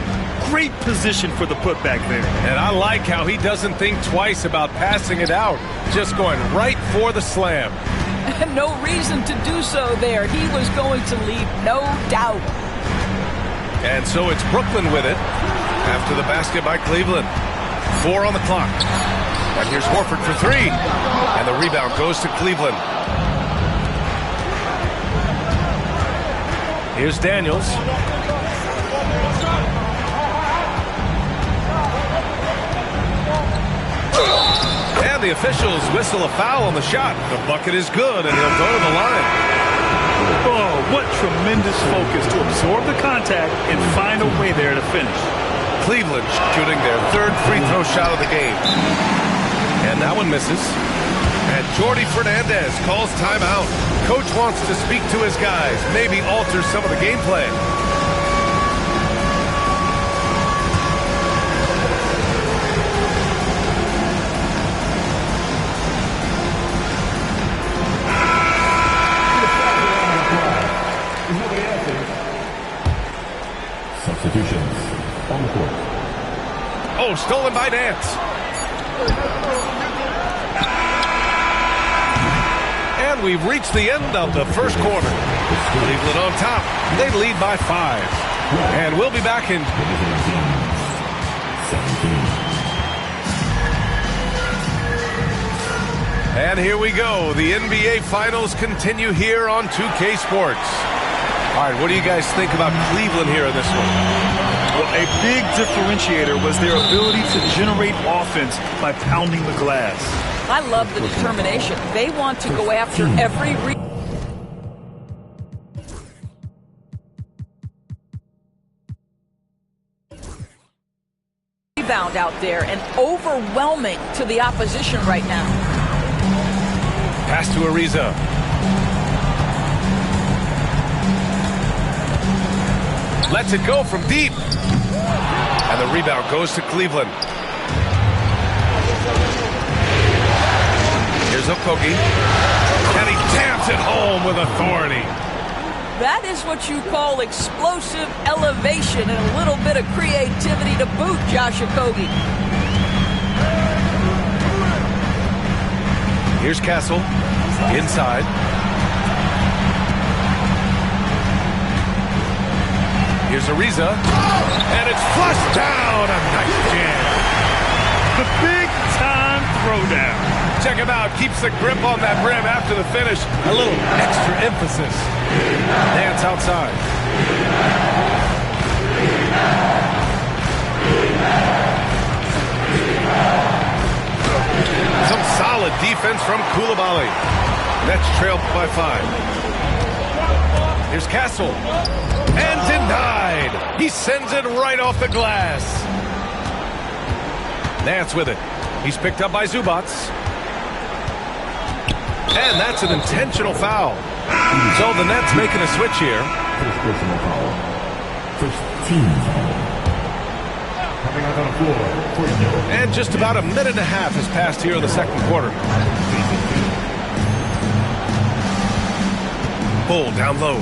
Great position for the putback there. And I like how he doesn't think twice about passing it out. Just going right for the slam. No reason to do so there. He was going to leave, no doubt. And so it's Brooklyn with it after the basket by Cleveland. 4 on the clock. And here's Horford for 3. And the rebound goes to Cleveland. Here's Daniels. And the officials whistle a foul on the shot. The bucket is good, and he'll go to the line. Oh, what tremendous focus to absorb the contact and find a way there to finish. Cleveland shooting their third free throw shot of the game. And that one misses. And Jordi Fernandez calls timeout. Coach wants to speak to his guys, maybe alter some of the game plan. Substitutions on the court. Oh, stolen by Nance. And we've reached the end of the first quarter. Cleveland on top. They lead by 5. And we'll be back in... And here we go. The NBA Finals continue here on 2K Sports. All right, what do you guys think about Cleveland here in this one? Well, a big differentiator was their ability to generate offense by pounding the glass. I love the determination. They want to go after every rebound out there, and overwhelming to the opposition right now. Pass to Ariza. Lets it go from deep. And the rebound goes to Cleveland. Here's Okogie. And he jams it home with authority. That is what you call explosive elevation and a little bit of creativity to boot, Josh Okogie. Here's Castle. Inside. Here's Ariza. And it's flushed down. A nice jam. The big-time throwdown. Check him out. Keeps the grip on that rim after the finish. A little extra emphasis. Nance outside. Some solid defense from Coulibaly. Nets trail by 5. Here's Castle. And denied. He sends it right off the glass. Nance with it. He's picked up by Zubac. And that's an intentional foul. So the Nets making a switch here. First personal foul. First team foul. Stepping out on the floor for you. And just about a minute and a half has passed here in the second quarter. Bull down low.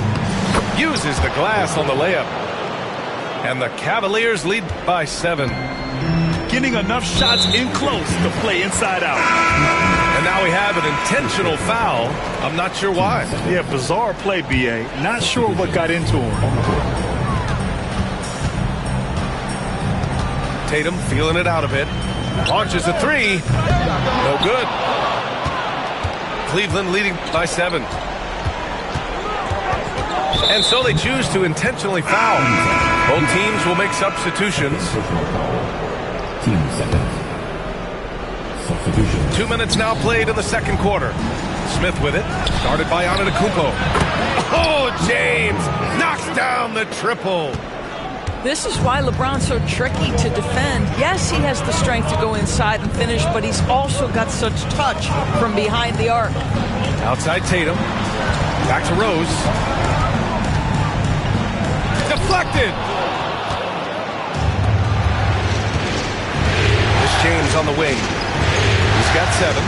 Uses the glass on the layup. And the Cavaliers lead by 7. Getting enough shots in close to play inside out. And now we have an intentional foul. I'm not sure why. Yeah, bizarre play, B.A. Not sure what got into him. Tatum feeling it out a bit. Launches a 3. No good. Cleveland leading by 7. And so they choose to intentionally foul. Both teams will make substitutions. 2 minutes now played in the second quarter. Smith with it. Started by Antetokounmpo. Oh, James knocks down the triple. This is why LeBron's so tricky to defend. Yes, he has the strength to go inside and finish, but he's also got such touch from behind the arc. Outside Tatum. Back to Rose. Deflected. This James on the wing. He's got 7.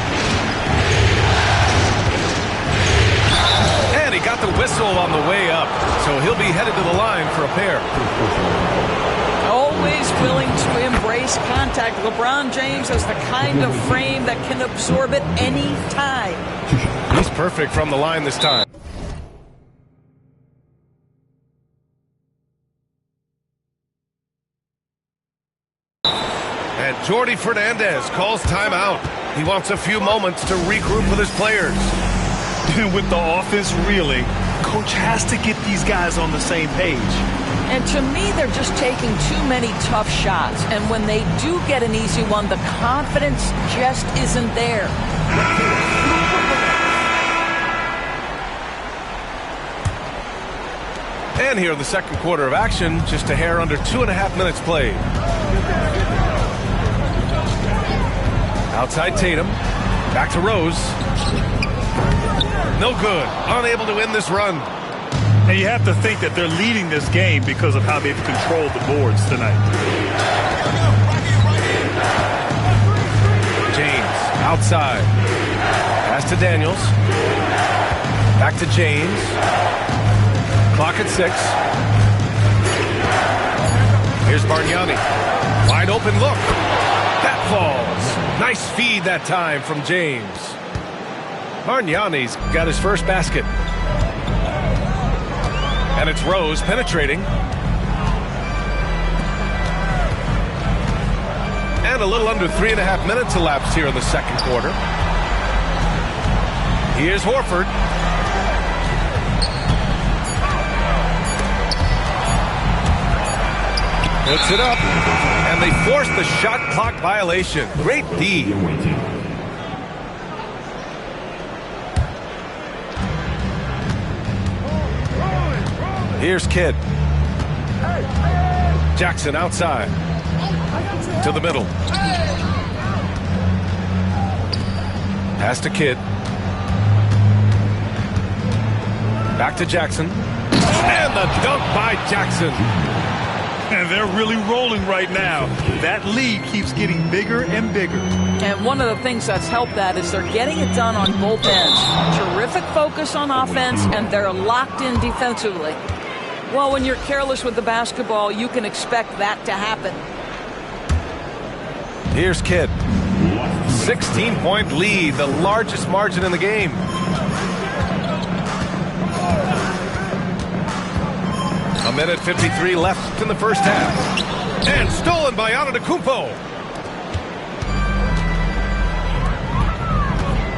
And he got the whistle on the way up. So he'll be headed to the line for a pair. Always willing to embrace contact. LeBron James has the kind of frame that can absorb it any time. He's perfect from the line this time. And Jordi Fernandez calls timeout. He wants a few moments to regroup with his players. And with the offense reeling, coach has to get these guys on the same page. And to me, they're just taking too many tough shots. And when they do get an easy one, the confidence just isn't there. And here in the second quarter of action, just a hair under 2.5 minutes played. Outside Tatum. Back to Rose. No good. Unable to win this run. And you have to think that they're leading this game because of how they've controlled the boards tonight. James outside. Pass to Daniels. Back to James. Clock at 6. Here's Bargnani. Wide open look. That falls. Nice feed that time from James. Bargnani's got his first basket. And it's Rose penetrating. And a little under 3.5 minutes elapsed here in the second quarter. Here's Horford. Puts it up. And they force the shot clock violation. Great D. Here's Kidd. Jackson outside. To the middle. Pass to Kidd. Back to Jackson. And the dunk by Jackson. And they're really rolling right now. That lead keeps getting bigger and bigger. And one of the things that's helped that is they're getting it done on both ends. Terrific focus on offense, and they're locked in defensively. Well, when you're careless with the basketball, you can expect that to happen. Here's Kidd. 16-point lead, the largest margin in the game. A minute 53 left in the first half. And stolen by Antetokounmpo.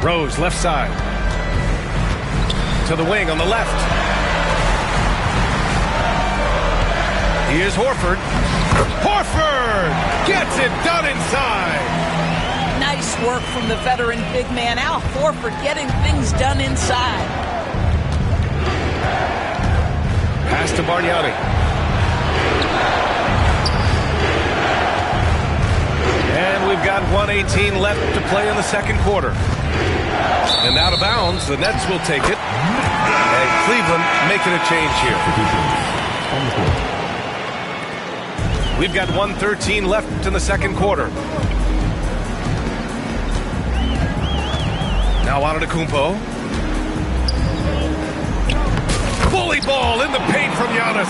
Rose left side. To the wing on the left. Here's Horford. Horford gets it done inside. Nice work from the veteran big man Al Horford getting things done inside. Pass to Bargnani. And we've got 1:18 left to play in the second quarter. And out of bounds, the Nets will take it. And Cleveland making a change here. We've got 1:13 left in the second quarter. Now Antetokounmpo. Bully ball in the paint from Giannis.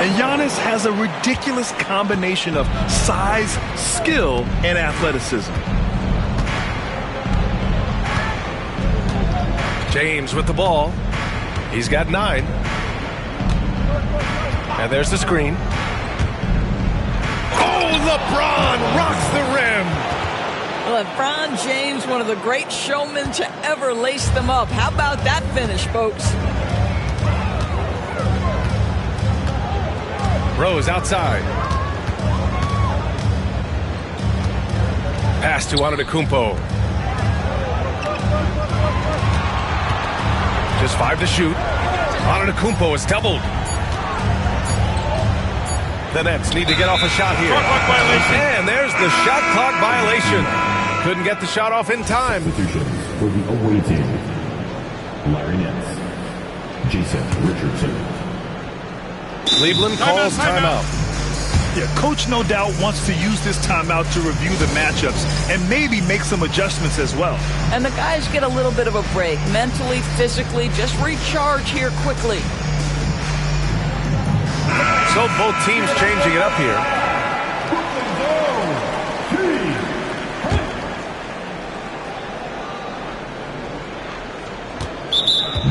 And Giannis has a ridiculous combination of size, skill, and athleticism. James with the ball. He's got 9. And there's the screen. Oh, LeBron rocks the rim. LeBron James, one of the great showmen to ever lace them up. How about that finish, folks? Rose outside. Pass to Antetokounmpo. Just 5 to shoot. Antetokounmpo is doubled. The Nets need to get off a shot here. Shot clock violation. And there's the shot clock violation. Couldn't get the shot off in time. Substitutions for the away team. Larry Nance. Jason Richardson. Cleveland calls timeout. Yeah, coach no doubt wants to use this timeout to review the matchups and maybe make some adjustments as well. And the guys get a little bit of a break. Mentally, physically, just recharge here quickly. So both teams changing it up here.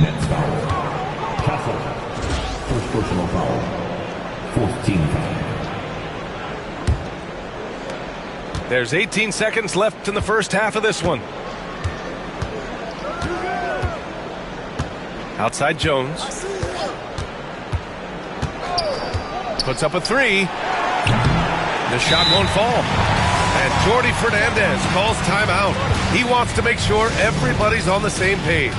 Nets foul. Castle. First personal foul. 4th team foul. There's 18 seconds left in the first half of this one. Outside Jones. Puts up a 3. The shot won't fall. And Jordi Fernandez calls timeout. He wants to make sure everybody's on the same page.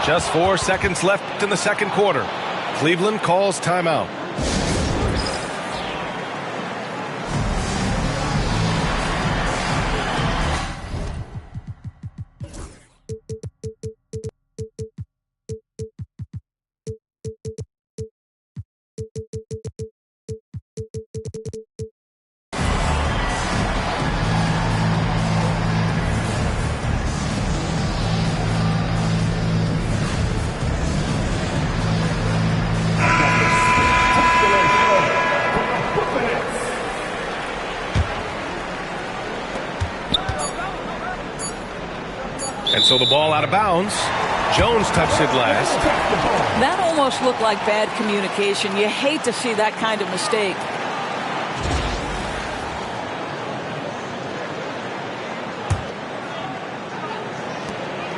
Just 4 seconds left in the second quarter. Cleveland calls timeout. And so the ball out of bounds. Jones touched it last. That almost looked like bad communication. You hate to see that kind of mistake.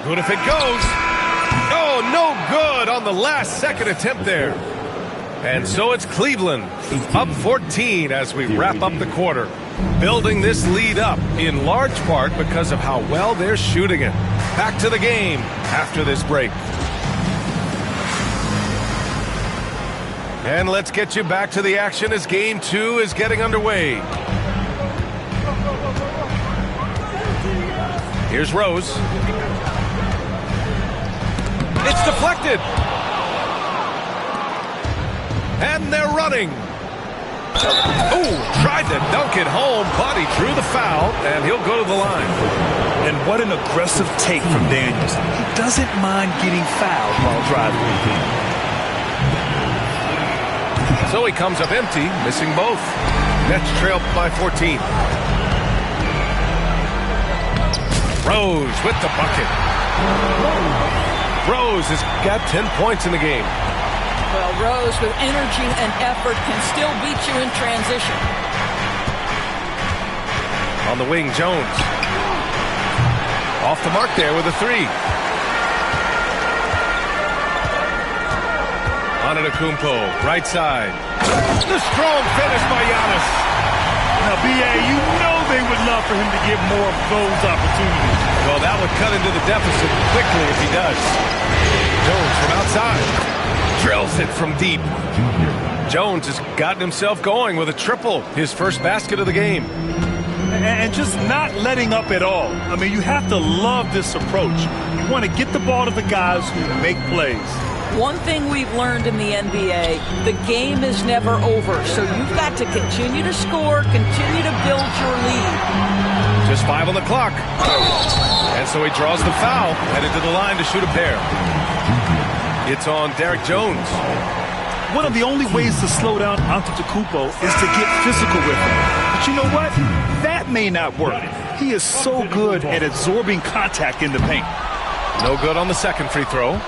Good if it goes. Oh, no good on the last second attempt there. And so it's Cleveland up 14 as we wrap up the quarter. Building this lead up in large part because of how well they're shooting it. Back to the game after this break. And let's get you back to the action as game 2 is getting underway. Here's Rose. It's deflected. And they're running. Oh, tried to dunk it home, but he drew the foul, and he'll go to the line. And what an aggressive take from Daniels. He doesn't mind getting fouled while driving. So he comes up empty, missing both. Nets trail by 14. Rose with the bucket. Rose has got 10 points in the game. Well, Rose with energy and effort can still beat you in transition. On the wing, Jones. Off the mark there with a 3. Antetokounmpo, right side. The strong finish by Giannis. Now, B.A., you know they would love for him to get more of those opportunities. Well, that would cut into the deficit quickly if he does. Jones from outside. Drills it from deep. Jones has gotten himself going with a triple, his first basket of the game. And just not letting up at all. I mean, you have to love this approach. You want to get the ball to the guys who make plays. One thing we've learned in the NBA, the game is never over. So you've got to continue to score, continue to build your lead. Just 5 on the clock. And so he draws the foul, headed to the line to shoot a pair. It's on Derek Jones. One of the only ways to slow down Antetokounmpo is to get physical with him. But you know what? That may not work. He is so good at absorbing contact in the paint. No good on the second free throw.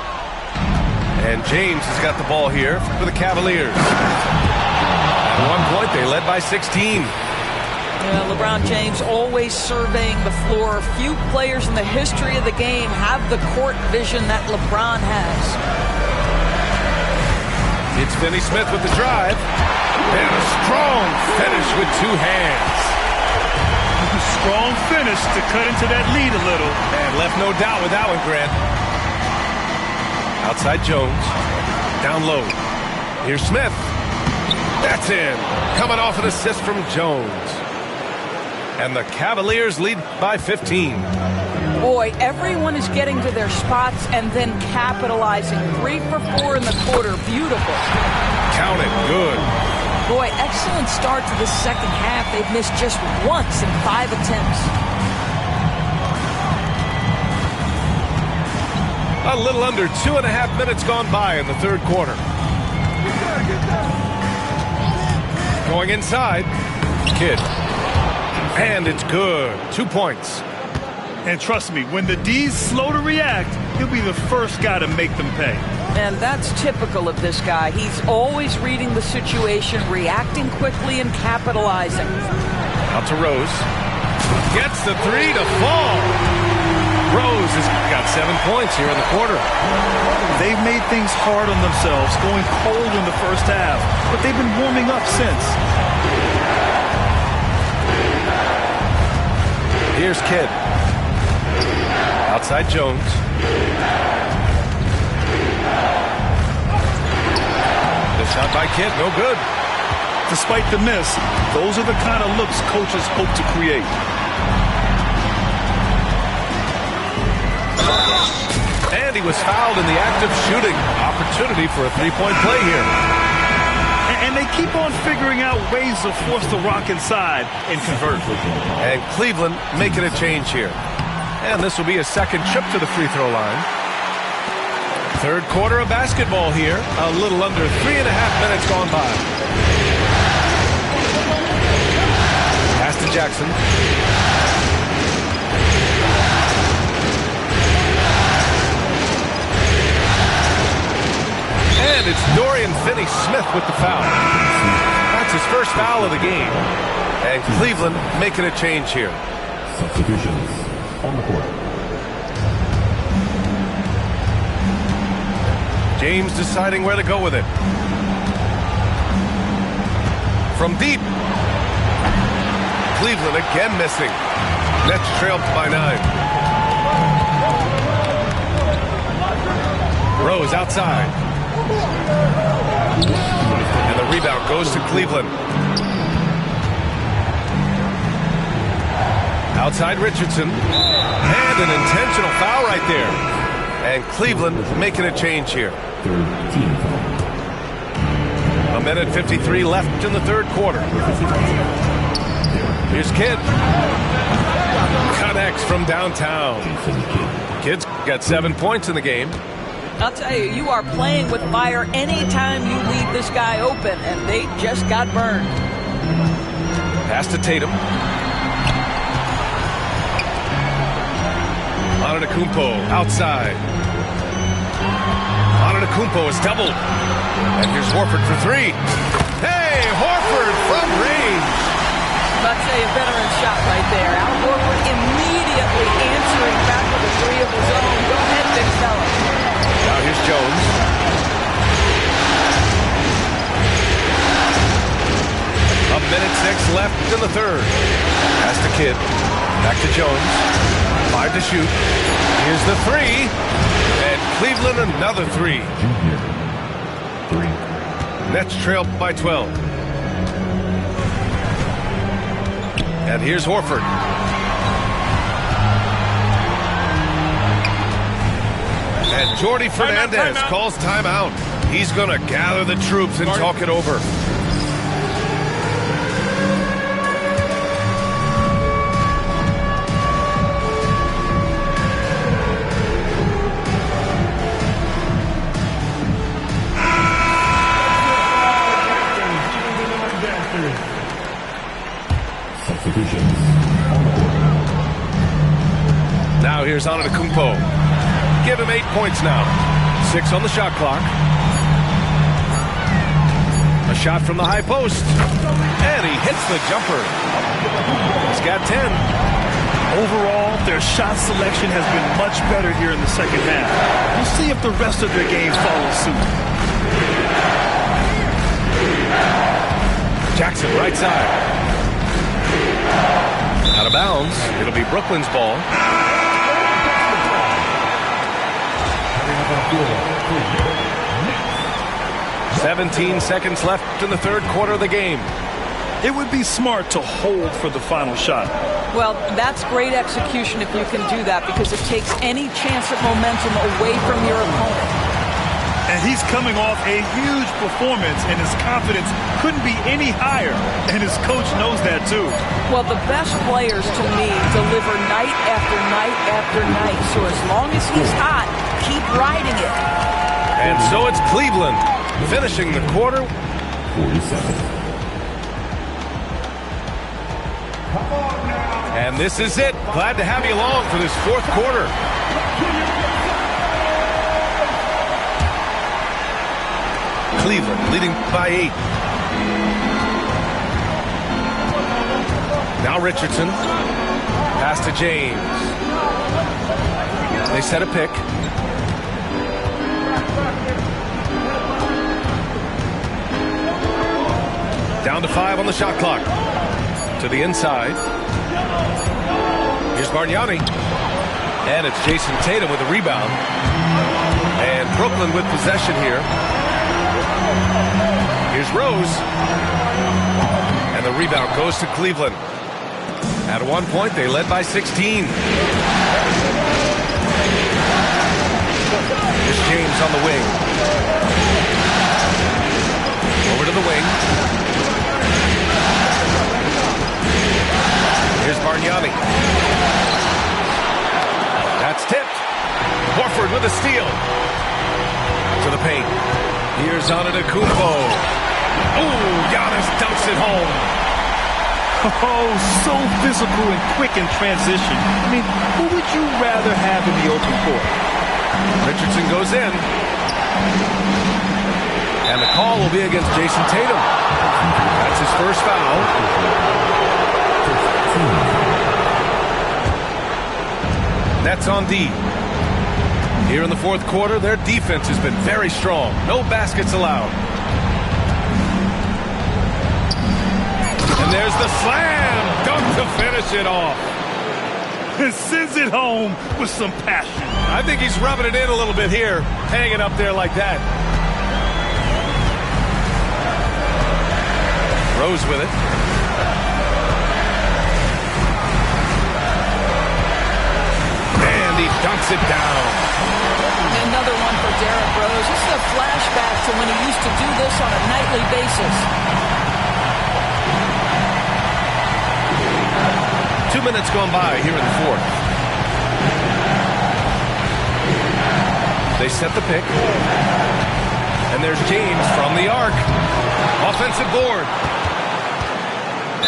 And James has got the ball here for the Cavaliers. At one point, they led by 16. Yeah, LeBron James always surveying the floor. Few players in the history of the game have the court vision that LeBron has. It's Finney Smith with the drive. And a strong finish with 2 hands. Strong finish to cut into that lead a little. And left no doubt with that one, Grant. Outside Jones. Down low. Here's Smith. That's in. Coming off an assist from Jones. And the Cavaliers lead by 15. Boy, everyone is getting to their spots and then capitalizing. 3 for 4 in the quarter. Beautiful. Count it. Good. Boy, excellent start to the second half. They've missed just once in 5 attempts. A little under 2.5 minutes gone by in the third quarter. Going inside. Kidd. And it's good. 2 points. And trust me, when the D's slow to react, he'll be the first guy to make them pay. And that's typical of this guy. He's always reading the situation, reacting quickly and capitalizing. Out to Rose. Gets the 3 to fall. Rose has got 7 points here in the quarter. They've made things hard on themselves, going cold in the first half, but they've been warming up since. Here's Kidd. Outside Jones. The shot by Kidd, no good. Despite the miss, those are the kind of looks coaches hope to create. And he was fouled in the act of shooting. Opportunity for a 3-point play here. And they keep on figuring out ways to force the rock inside and convert. And Cleveland making a change here. And this will be a second trip to the free throw line. Third quarter of basketball here. A little under 3.5 minutes gone by. Pass to Jackson. And it's Dorian Finney-Smith with the foul. That's his first foul of the game. And Cleveland making a change here. Substitutions on the court. James deciding where to go with it. From deep. Cleveland again missing. Nets trailed by 9. Rose outside. And the rebound goes to Cleveland. Outside Richardson. And an intentional foul right there. And Cleveland making a change here. A minute 53 left in the third quarter. Here's Kidd. Connects from downtown. Kidd's got 7 points in the game. I'll tell you, you are playing with fire anytime you leave this guy open, and they just got burned. Pass to Tatum. Antetokounmpo outside. Antetokounmpo is doubled. And here's Horford for 3. Hey, Horford from range. I'd say a veteran shot right there. Al Horford immediately answering back with a 3 of his own. Go ahead, big fella. Now here's Jones. A minute 6 left in the third. Pass to Kidd. Back to Jones. 5 to shoot. Here's the three. And Cleveland another three. Junior. 3. Nets trail by 12. And here's Horford. And Jordi Fernandez calls timeout. He's going to gather the troops and talk it over. Substitutions. Now here's Antetokounmpo. Give him 8 points now. 6 on the shot clock. A shot from the high post. And he hits the jumper. He's got 10. Overall, their shot selection has been much better here in the second half. We'll see if the rest of their game follows suit. Jackson, right side. Out of bounds. It'll be Brooklyn's ball. 17 seconds left in the third quarter of the game. It would be smart to hold for the final shot. Well, that's great execution if you can do that, because it takes any chance of momentum away from your opponent. And he's coming off a huge performance, and his confidence couldn't be any higher. And his coach knows that, too. Well, the best players, to me, deliver night after night after night. So as long as he's hot, keep riding it. And so it's Cleveland finishing the quarter. 47. And this is it. Glad to have you along for this fourth quarter. Cleveland leading by 8. Now Richardson. Pass to James. They set a pick. Down to 5 on the shot clock. To the inside. Here's Bargnani. And it's Jason Tatum with a rebound. And Brooklyn with possession here. Here's Rose. And the rebound goes to Cleveland. At one point, they led by 16. Here's James on the wing. Over to the wing. Here's Bargnani. That's tipped. Horford with a steal. To the paint. Here's Antetokounmpo. Ooh, Giannis dunks it home. Oh, so physical and quick in transition. I mean, who would you rather have in the open court? Richardson goes in. And the call will be against Jason Tatum. That's his first foul. Nets on D. Here in the fourth quarter, their defense has been very strong. No baskets allowed. And there's the slam dunk to finish it off. And sends it home with some passion. I think he's rubbing it in a little bit here, hanging up there like that. Rose with it. And he dunks it down. Another one for Derrick Rose. This is a flashback to when he used to do this on a nightly basis. 2 minutes gone by here in the fourth. They set the pick. And there's James from the arc. Offensive board.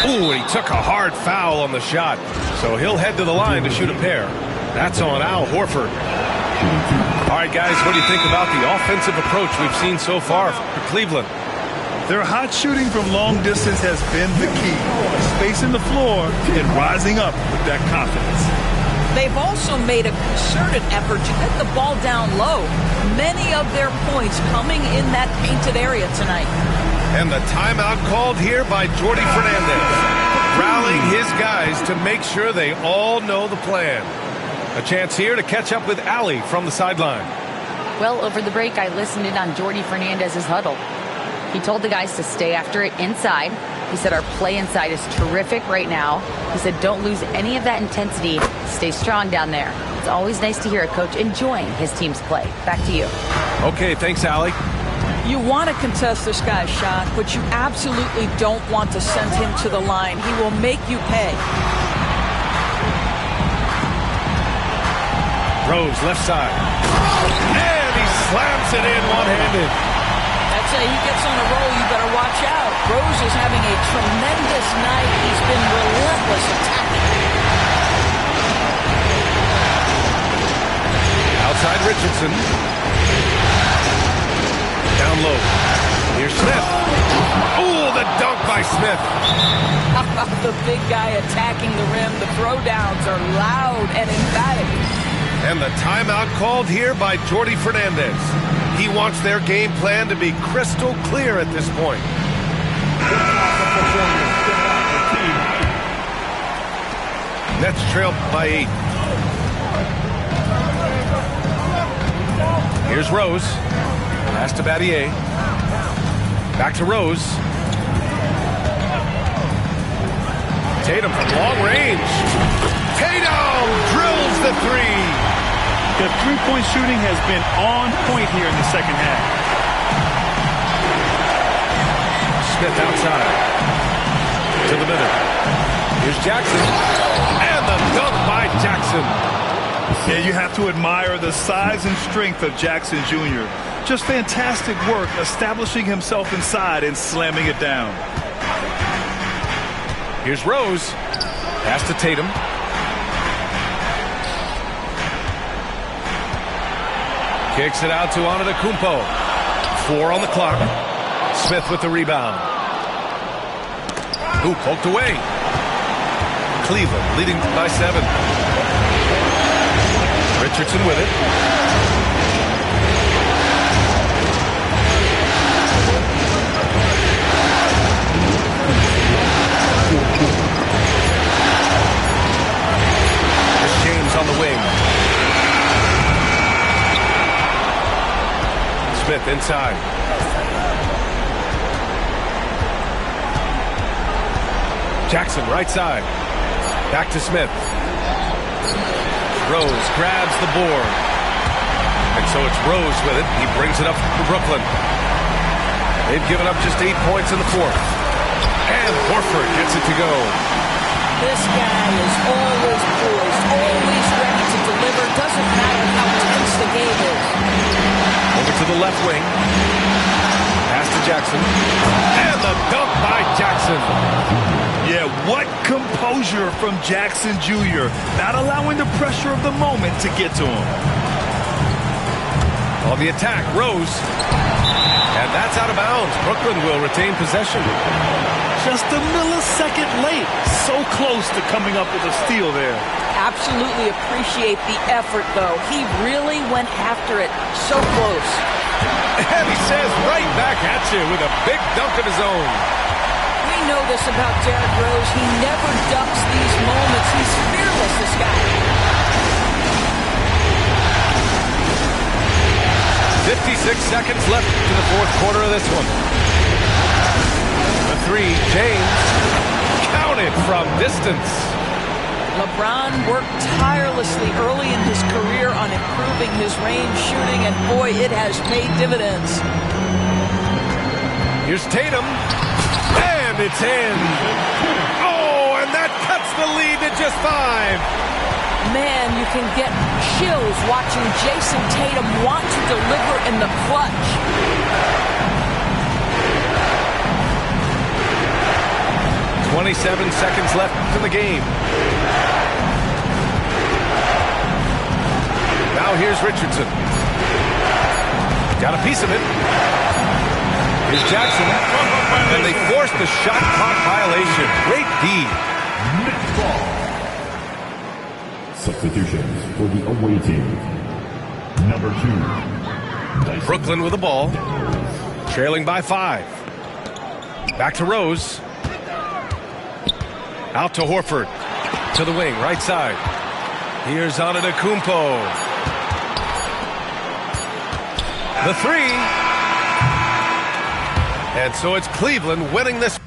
Ooh, he took a hard foul on the shot. So he'll head to the line to shoot a pair. That's on Al Horford. All right, guys, what do you think about the offensive approach we've seen so far for Cleveland? Their hot shooting from long distance has been the key. Spacing the floor and rising up with that confidence. They've also made a concerted effort to get the ball down low. Many of their points coming in that painted area tonight. And the timeout called here by Jordi Fernandez. rallying his guys to make sure they all know the plan. A chance here to catch up with Allie from the sideline. Well, over the break, I listened in on Jordi Fernandez's huddle. He told the guys to stay after it inside. He said our play inside is terrific right now. He said don't lose any of that intensity. Stay strong down there. It's always nice to hear a coach enjoying his team's play. Back to you. Okay, thanks, Allie. You want to contest this guy's shot, but you absolutely don't want to send him to the line. He will make you pay. Rose, left side. And he slams it in one-handed. I'd say he gets on a roll, you better watch out. Rose is having a tremendous night. He's been relentless attacking. Outside Richardson. Down low. Here's Smith. Oh, the dunk by Smith. How about the big guy attacking the rim? The throwdowns are loud and emphatic. And the timeout called here by Jordi Fernandez. He wants their game plan to be crystal clear at this point. Nets trail by 8. Here's Rose. Pass to Battier. Back to Rose. Tatum from long range. Tatum drills the three. The three-point shooting has been on point here in the second half. Smith outside. To the middle. Here's Jackson. And the dunk by Jackson. Yeah, you have to admire the size and strength of Jackson Jr. Just fantastic work establishing himself inside and slamming it down. Here's Rose. Pass to Tatum. Kicks it out to Antetokounmpo. 4 on the clock. Smith with the rebound. Ooh, poked away. Cleveland leading by 7. Richardson with it. There's James on the wing. Smith inside. Jackson right side. Back to Smith. Rose grabs the board. And so it's Rose with it. He brings it up to Brooklyn. They've given up just 8 points in the fourth. And Horford gets it to go. This guy is always poised, always ready to deliver. Doesn't matter how tense the game is. Over to the left wing. Pass to Jackson. And the dunk by Jackson. Yeah, what composure from Jackson Jr. Not allowing the pressure of the moment to get to him. On the attack, Rose. And that's out of bounds. Brooklyn will retain possession. Just a millisecond late. So close to coming up with a steal there. Absolutely appreciate the effort, though. He really went after it. So close. And he says right back at you with a big dunk of his own. We know this about Derrick Rose. He never ducks these moments. He's fearless, this guy. 56 seconds left in the fourth quarter of this one. The three, James, counted from distance. LeBron worked tirelessly early in his career on improving his range shooting, and boy, it has paid dividends. Here's Tatum. And it's in. Oh, and that cuts the lead to just 5. Man, you can get chills watching Jason Tatum want to deliver in the clutch. "27 seconds left in the game. Now here's Richardson. Got a piece of it. Here's Jackson. And they forced the shot clock violation. Great D. Substitutions for the away team. Number 2. Brooklyn with the ball. Trailing by 5. Back to Rose. Out to Horford. To the wing, right side. Here's Antetokounmpo. The three. And so it's Cleveland winning this.